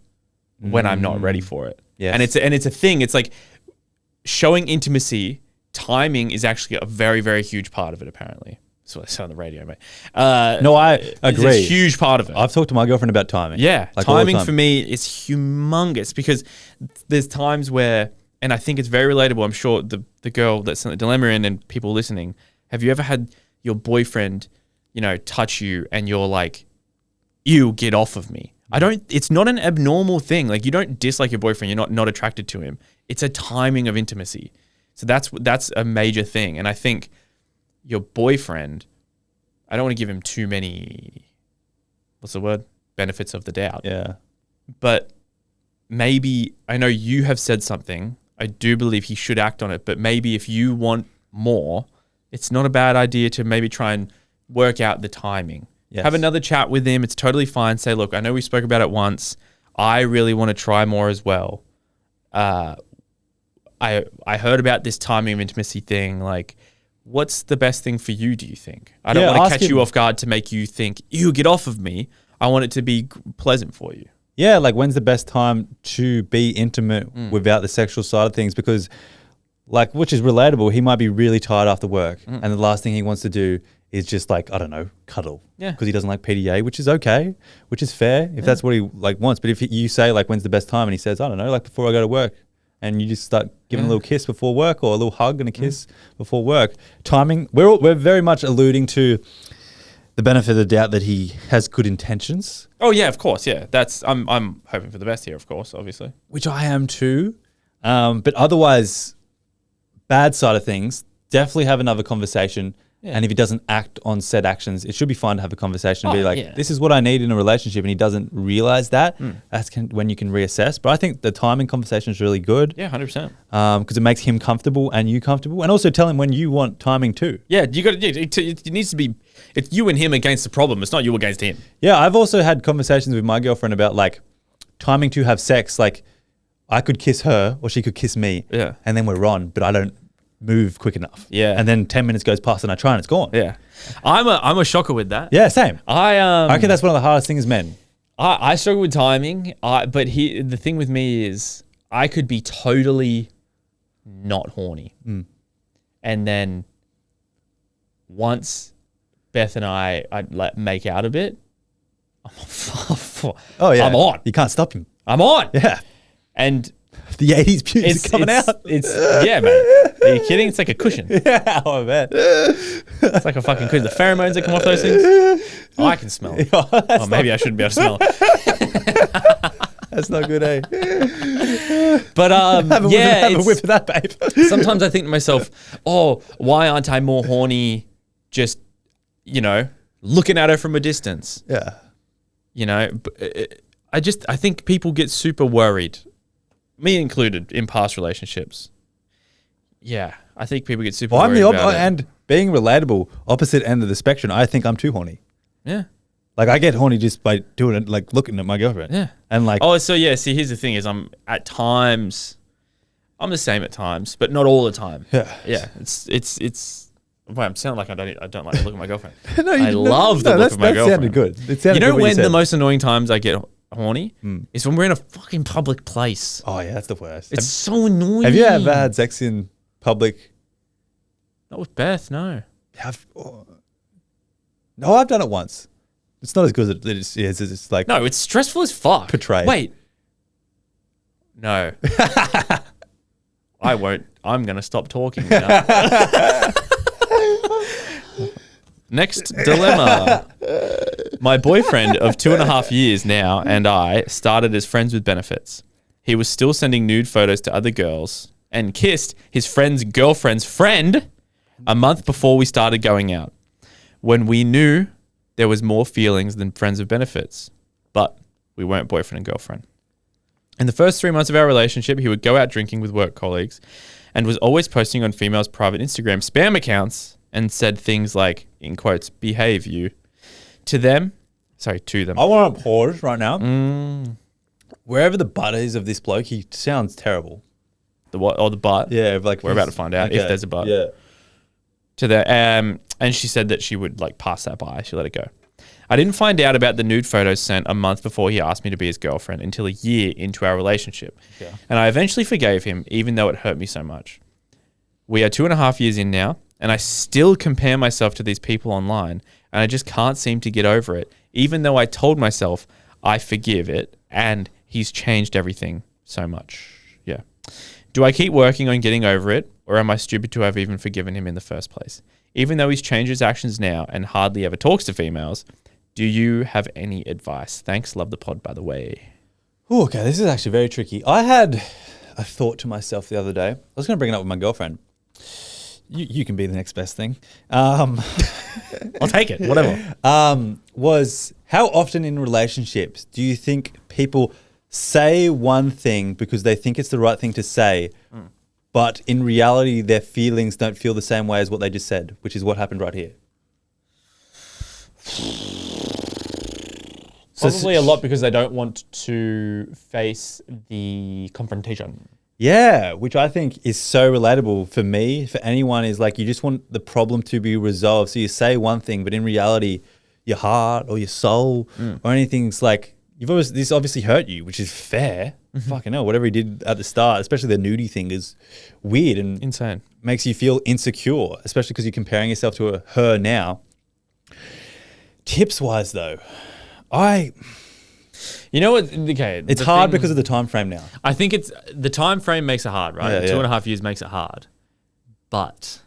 Speaker 1: when I'm not ready for it.
Speaker 2: Yes.
Speaker 1: And it's a thing. It's like showing intimacy. Timing is actually a very, very huge part of it, apparently. That's what I say on the radio, mate.
Speaker 2: No, I agree.
Speaker 1: It's a huge part of it.
Speaker 2: I've talked to my girlfriend about timing.
Speaker 1: Yeah,
Speaker 2: Like all the
Speaker 1: timing
Speaker 2: time.
Speaker 1: for me is humongous because there's times where, and I think it's very relatable. I'm sure the girl that sent the dilemma in and people listening, have you ever had your boyfriend, touch you and you're like, "Ew, get off of me"? It's not an abnormal thing. Like, you don't dislike your boyfriend. You're not attracted to him. It's a timing of intimacy. So that's a major thing. And I think your boyfriend, I don't want to give him too many, what's the word? Benefits of the doubt.
Speaker 2: Yeah.
Speaker 1: But maybe, I know you have said something. I do believe he should act on it. But maybe if you want more, it's not a bad idea to maybe try and work out the timing.
Speaker 2: Yes.
Speaker 1: Have another chat with him. It's totally fine. Say, look, I know we spoke about it once. I really want to try more as well. I heard about this timing of intimacy thing. Like, what's the best thing for you, do you think? I don't want to catch you off guard to make you think, "You get off of me." I want it to be pleasant for you.
Speaker 2: Yeah, like when's the best time to be intimate without the sexual side of things? Because, like, which is relatable, he might be really tired after work and the last thing he wants to do is just like, I don't know, cuddle.
Speaker 1: Yeah.
Speaker 2: Because he doesn't like PDA, which is okay, which is fair if that's what he like wants. But if you say like, when's the best time? And he says, I don't know, like before I go to work. And you just start giving a little kiss before work or a little hug and a kiss before work. Timing, we're very much alluding to the benefit of the doubt that he has good intentions.
Speaker 1: Oh yeah, of course, yeah. I'm hoping for the best here, of course, obviously.
Speaker 2: Which I am too. But otherwise, bad side of things, definitely have another conversation. Yeah. And if he doesn't act on said actions, it should be fine to have a conversation and be like, this is what I need in a relationship. And he doesn't realize that. That's when you can reassess. But I think the timing conversation is really good.
Speaker 1: Yeah, 100%.
Speaker 2: Because it makes him comfortable and you comfortable. And also tell him when you want timing too.
Speaker 1: Yeah, it needs to be, it's you and him against the problem. It's not you against him.
Speaker 2: Yeah, I've also had conversations with my girlfriend about like timing to have sex. Like I could kiss her or she could kiss me.
Speaker 1: Yeah.
Speaker 2: And then we're on, but I don't move quick enough.
Speaker 1: Yeah.
Speaker 2: And then 10 minutes goes past and I try and it's gone.
Speaker 1: Yeah. I'm a shocker with that.
Speaker 2: Yeah, same.
Speaker 1: I
Speaker 2: reckon that's one of the hardest things as men.
Speaker 1: I struggle with timing. But the thing with me is I could be totally not horny. And then once Beth and I'd make out a bit,
Speaker 2: Oh yeah.
Speaker 1: I'm on.
Speaker 2: You can't stop him.
Speaker 1: I'm on.
Speaker 2: Yeah.
Speaker 1: And
Speaker 2: the 80s pubes are coming out.
Speaker 1: Yeah, mate. Are you kidding? It's like a cushion.
Speaker 2: Yeah, I bet.
Speaker 1: It's like a fucking cushion. The pheromones that come off those things, I can smell it. Oh, maybe I shouldn't be able to smell it.
Speaker 2: That's not good, eh?
Speaker 1: But
Speaker 2: have a whiff of that, babe.
Speaker 1: Sometimes I think to myself, oh, why aren't I more horny just, looking at her from a distance?
Speaker 2: Yeah.
Speaker 1: I think people get super worried, me included, in past relationships. Yeah, I think people get super worried about it.
Speaker 2: And being relatable, opposite end of the spectrum, I think I'm too horny.
Speaker 1: Yeah.
Speaker 2: Like I get horny just by doing it, like looking at my girlfriend.
Speaker 1: Yeah.
Speaker 2: And like,
Speaker 1: oh, so yeah, see, here's the thing is I'm the same at times, but not all the time.
Speaker 2: Yeah.
Speaker 1: Yeah. It's well, I'm sounding like I don't like to look at my girlfriend.
Speaker 2: No,
Speaker 1: I love the look of my girlfriend.
Speaker 2: That sounded good. It sounded good
Speaker 1: when
Speaker 2: you said.
Speaker 1: the most annoying times I get horny is when we're in a fucking public place.
Speaker 2: Oh yeah, that's the worst.
Speaker 1: It's so annoying.
Speaker 2: Have you ever had sex in public?
Speaker 1: Not with Beth, no.
Speaker 2: No, I've done it once. It's not as good as it is. It's like
Speaker 1: No, it's stressful as fuck.
Speaker 2: Portrayed.
Speaker 1: Wait. No. I won't. I'm gonna stop talking now. Next dilemma. My boyfriend of 2.5 years now and I started as friends with benefits. He was still sending nude photos to other girls and kissed his friend's girlfriend's friend a month before we started going out, when we knew there was more feelings than friends with benefits, but we weren't boyfriend and girlfriend. In the first 3 months of our relationship, he would go out drinking with work colleagues and was always posting on females' private Instagram spam accounts and said things like, in quotes, behave you, to them.
Speaker 2: I want to pause right now. Wherever the butt is of this bloke, he sounds terrible.
Speaker 1: The what? Oh, the butt?
Speaker 2: Yeah, like
Speaker 1: We're about to find out if there's a butt.
Speaker 2: Yeah.
Speaker 1: To the and she said that she would like pass that by. She let it go. I didn't find out about the nude photos sent a month before he asked me to be his girlfriend until a year into our relationship. Yeah. And I eventually forgave him, even though it hurt me so much. We are 2.5 years in now, and I still compare myself to these people online, and I just can't seem to get over it, even though I told myself I forgive it, and he's changed everything so much. Yeah. Do I keep working on getting over it, or am I stupid to have even forgiven him in the first place? Even though he's changed his actions now and hardly ever talks to females, do you have any advice? Thanks. Love the pod, by the way.
Speaker 2: Ooh, okay, this is actually very tricky. I had a thought to myself the other day. I was going to bring it up with my girlfriend. You can be the next best thing.
Speaker 1: I'll take it, whatever.
Speaker 2: Was how often in relationships do you think people say one thing because they think it's the right thing to say, but in reality, their feelings don't feel the same way as what they just said, which is what happened right here.
Speaker 1: Probably a lot because they don't want to face the confrontation.
Speaker 2: Yeah, which I think is so relatable for me, for anyone, is like you just want the problem to be resolved. So you say one thing, but in reality, your heart or your soul or anything's like, this obviously hurt you, which is fair. Fucking hell, whatever he did at the start, especially the nudie thing, is weird and
Speaker 1: insane. Makes
Speaker 2: you feel insecure, especially because you're comparing yourself to her now. Tips-wise, though,
Speaker 1: you know what? Okay,
Speaker 2: it's hard because of the time frame now.
Speaker 1: I think it's the time frame makes it hard, right?
Speaker 2: Yeah,
Speaker 1: 2.5 years makes it hard, but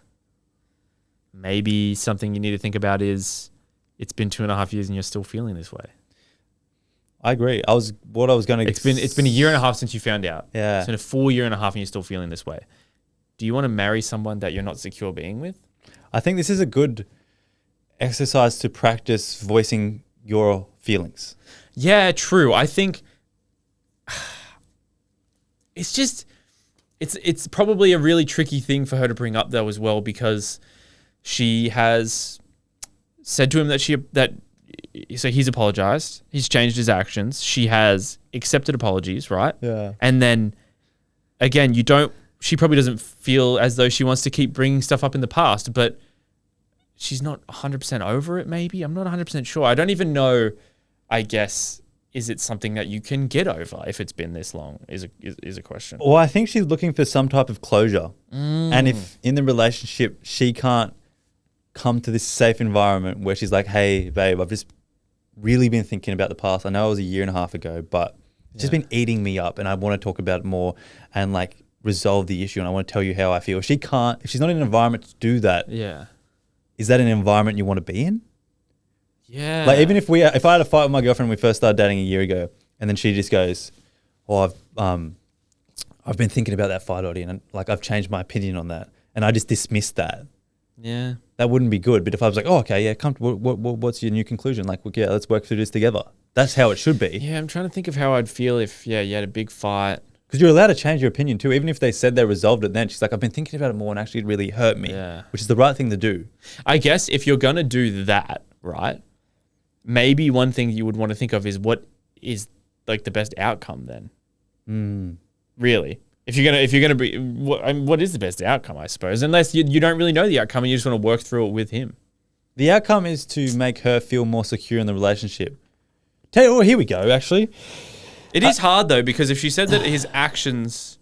Speaker 1: maybe something you need to think about is it's been 2.5 years and you're still feeling this way.
Speaker 2: I agree. It's been
Speaker 1: 1.5 years since you found out.
Speaker 2: Yeah.
Speaker 1: It's been a full 1.5 years and you're still feeling this way. Do you want to marry someone that you're not secure being with?
Speaker 2: I think this is a good exercise to practice voicing your feelings.
Speaker 1: Yeah, true. I think it's probably a really tricky thing for her to bring up though as well, because she has said to him so he's apologized. He's changed his actions. She has accepted apologies, right?
Speaker 2: Yeah.
Speaker 1: And then again, she probably doesn't feel as though she wants to keep bringing stuff up in the past, but she's not 100% over it maybe. I'm not 100% sure. I don't even know, I guess, is it something that you can get over if it's been this long is a question.
Speaker 2: Well, I think she's looking for some type of closure. And if in the relationship she can't come to this safe environment where she's like, hey, babe, I've just really been thinking about the past. I know it was 1.5 years ago, but it's just been eating me up and I want to talk about it more and like resolve the issue and I want to tell you how I feel. If she's not in an environment to do that, is that an environment you want to be in?
Speaker 1: Yeah.
Speaker 2: Like even if I had a fight with my girlfriend when we first started dating 1 year ago, and then she just goes, "Oh, I've been thinking about that fight, Audie, and like I've changed my opinion on that," and I just dismissed that.
Speaker 1: Yeah.
Speaker 2: That wouldn't be good. But if I was like, "Oh, okay, yeah, what's your new conclusion? Like, well, yeah, let's work through this together." That's how it should be.
Speaker 1: Yeah, I'm trying to think of how I'd feel if you had a big fight.
Speaker 2: Because you're allowed to change your opinion too, even if they said they resolved it then. She's like, I've been thinking about it more and actually it really hurt me, which is the right thing to do.
Speaker 1: I guess if you're going to do that, right, maybe one thing you would want to think of is what is like the best outcome then? Really? If you're going to be, what is the best outcome, I suppose? Unless you don't really know the outcome and you just want to work through it with him.
Speaker 2: The outcome is to make her feel more secure in the relationship. Here we go, actually.
Speaker 1: It is hard though, because if she said that his actions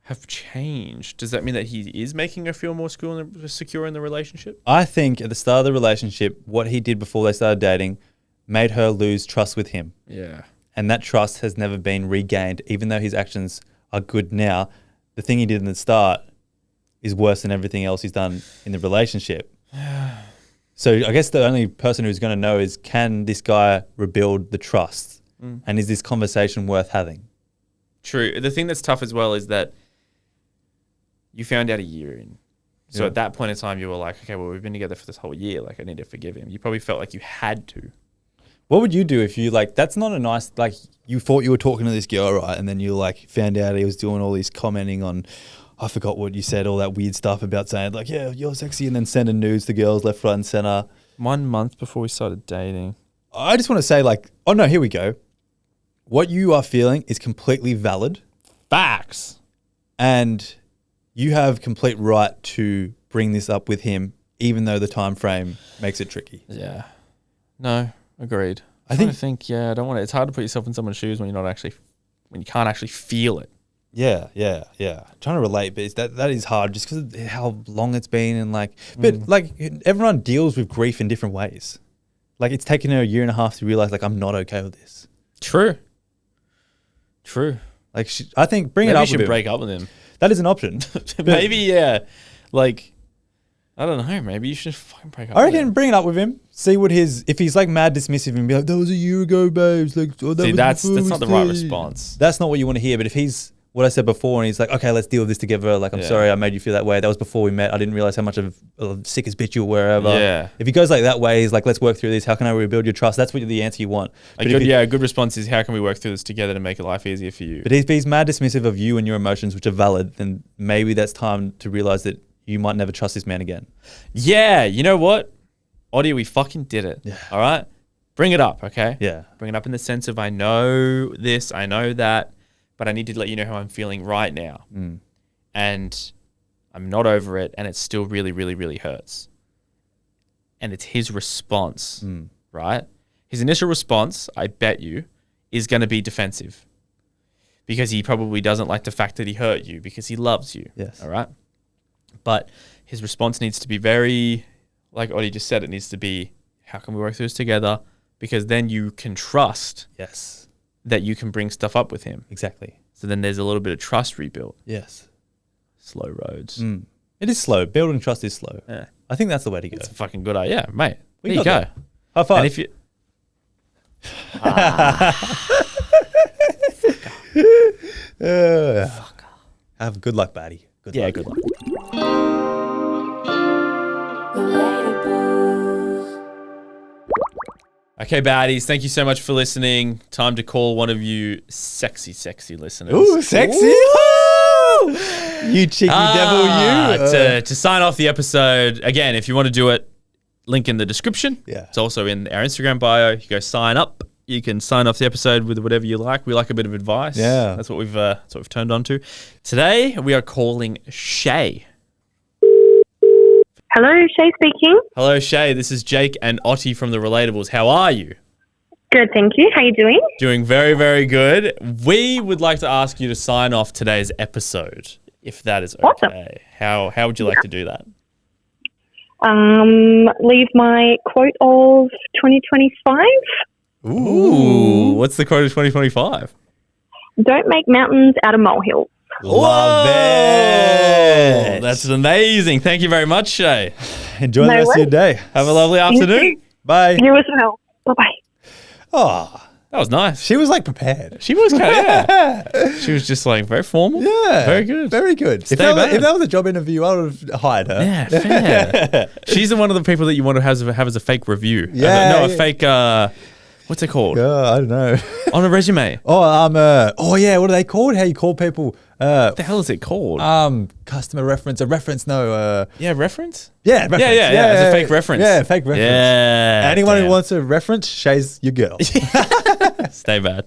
Speaker 1: have changed, does that mean that he is making her feel more secure in the relationship?
Speaker 2: I think at the start of the relationship, what he did before they started dating made her lose trust with him.
Speaker 1: Yeah.
Speaker 2: And that trust has never been regained, even though his actions are good now. The thing he did in the start is worse than everything else he's done in the relationship. So I guess the only person who's going to know is, can this guy rebuild the trust? And is this conversation worth having?
Speaker 1: True. The thing that's tough as well is that you found out a year in. So at that point in time, you were like, okay, well, we've been together for this whole year. Like, I need to forgive him. You probably felt like you had to.
Speaker 2: What would you do if you that's not a nice, you thought you were talking to this girl, right? And then you found out he was doing all this commenting on, I forgot what you said, all that weird stuff about saying yeah, you're sexy, and then sending nudes to girls left, right, and center.
Speaker 1: 1 month before we started dating.
Speaker 2: I just want to say oh no, here we go. What you are feeling is completely valid.
Speaker 1: Facts.
Speaker 2: And you have complete right to bring this up with him, even though the time frame makes it tricky.
Speaker 1: Yeah. No, agreed. I think, I don't want to. It's hard to put yourself in someone's shoes when when you can't actually feel it.
Speaker 2: Yeah. Trying to relate, but that is hard just because of how long it's been and but everyone deals with grief in different ways. It's taken her a year and a half to realize I'm not okay with this.
Speaker 1: True.
Speaker 2: I think bring it up with him. Maybe
Speaker 1: you should break up with him.
Speaker 2: That is an option.
Speaker 1: Maybe, yeah. I don't know. Maybe you should fucking break up.
Speaker 2: I reckon bring it up with him. See what if he's mad dismissive and be like, that was a year ago, babes.
Speaker 1: That's not the right response.
Speaker 2: That's not what you want to hear. But if he's what I said before and he's like, okay, let's deal with this together. I'm sorry I made you feel that way. That was before we met. I didn't realize how much of a sickest bitch you were wherever. Yeah. If he goes that way, he's like, let's work through this. How can I rebuild your trust? That's what the answer you want.
Speaker 1: A good response is, how can we work through this together to make life easier for you?
Speaker 2: But if he's mad dismissive of you and your emotions, which are valid, then maybe that's time to realize that you might never trust this man again.
Speaker 1: Yeah. You know what? Audie, we fucking did it. Yeah. All right? Bring it up, okay?
Speaker 2: Yeah.
Speaker 1: Bring it up in the sense of, I know this, I know that, but I need to let you know how I'm feeling right now. And I'm not over it, and it still really, really, really hurts. And it's his response, right? His initial response, I bet you, is going to be defensive. Because he probably doesn't like the fact that he hurt you, because he loves you.
Speaker 2: Yes.
Speaker 1: All right? But his response needs to be very, like Audie just said, it needs to be, how can we work through this together? Because then you can trust that you can bring stuff up with him.
Speaker 2: Exactly.
Speaker 1: So then there's a little bit of trust rebuilt.
Speaker 2: Yes.
Speaker 1: Slow roads.
Speaker 2: It is slow. Building trust is slow.
Speaker 1: Yeah.
Speaker 2: I think that's the way to go.
Speaker 1: It's a fucking good idea. Yeah, mate. There you go.
Speaker 2: That. High five.
Speaker 1: And if you...
Speaker 2: Have good luck, Baddie. Good luck.
Speaker 1: Good luck. Okay, baddies, thank you so much for listening. Time to call one of you sexy, sexy listeners.
Speaker 2: Ooh, sexy! Ooh. You cheeky devil, you.
Speaker 1: To sign off the episode, again, if you want to do it, link in the description.
Speaker 2: Yeah.
Speaker 1: It's also in our Instagram bio. You go sign up. You can sign off the episode with whatever you like. We like a bit of advice.
Speaker 2: Yeah.
Speaker 1: That's what we've turned on to. Today, we are calling Shay.
Speaker 4: Hello, Shay speaking.
Speaker 1: Hello, Shay. This is Jake and Otti from The Relatables. How are you?
Speaker 4: Good, thank you. How are you doing?
Speaker 1: Doing very, very good. We would like to ask you to sign off today's episode, if that is okay. Awesome. How would you like to do that?
Speaker 4: Leave my quote of 2025.
Speaker 1: Ooh, what's the quote of 2025?
Speaker 4: Don't make mountains out of molehills.
Speaker 2: Love it.
Speaker 1: That's amazing. Thank you very much, Shay.
Speaker 2: Enjoy the rest of your day.
Speaker 1: Have a lovely afternoon.
Speaker 2: Bye.
Speaker 4: You as well. Bye-bye.
Speaker 2: Oh,
Speaker 1: that was nice.
Speaker 2: She was prepared.
Speaker 1: She was She was just very formal.
Speaker 2: Yeah.
Speaker 1: Very good.
Speaker 2: Very good. If that was a job interview, I would have hired her.
Speaker 1: Yeah, fair. She's one of the people that you want to have as a fake review.
Speaker 2: Yeah.
Speaker 1: A fake... what's it called?
Speaker 2: I don't know.
Speaker 1: On a resume.
Speaker 2: What are they called? How you call people?
Speaker 1: What the hell is it called?
Speaker 2: Customer reference. A reference, no.
Speaker 1: Reference?
Speaker 2: Yeah, reference.
Speaker 1: Yeah. It's a fake reference.
Speaker 2: Yeah, fake reference.
Speaker 1: Yeah.
Speaker 2: Anyone who wants a reference, Shay's your girl.
Speaker 1: Stay bad.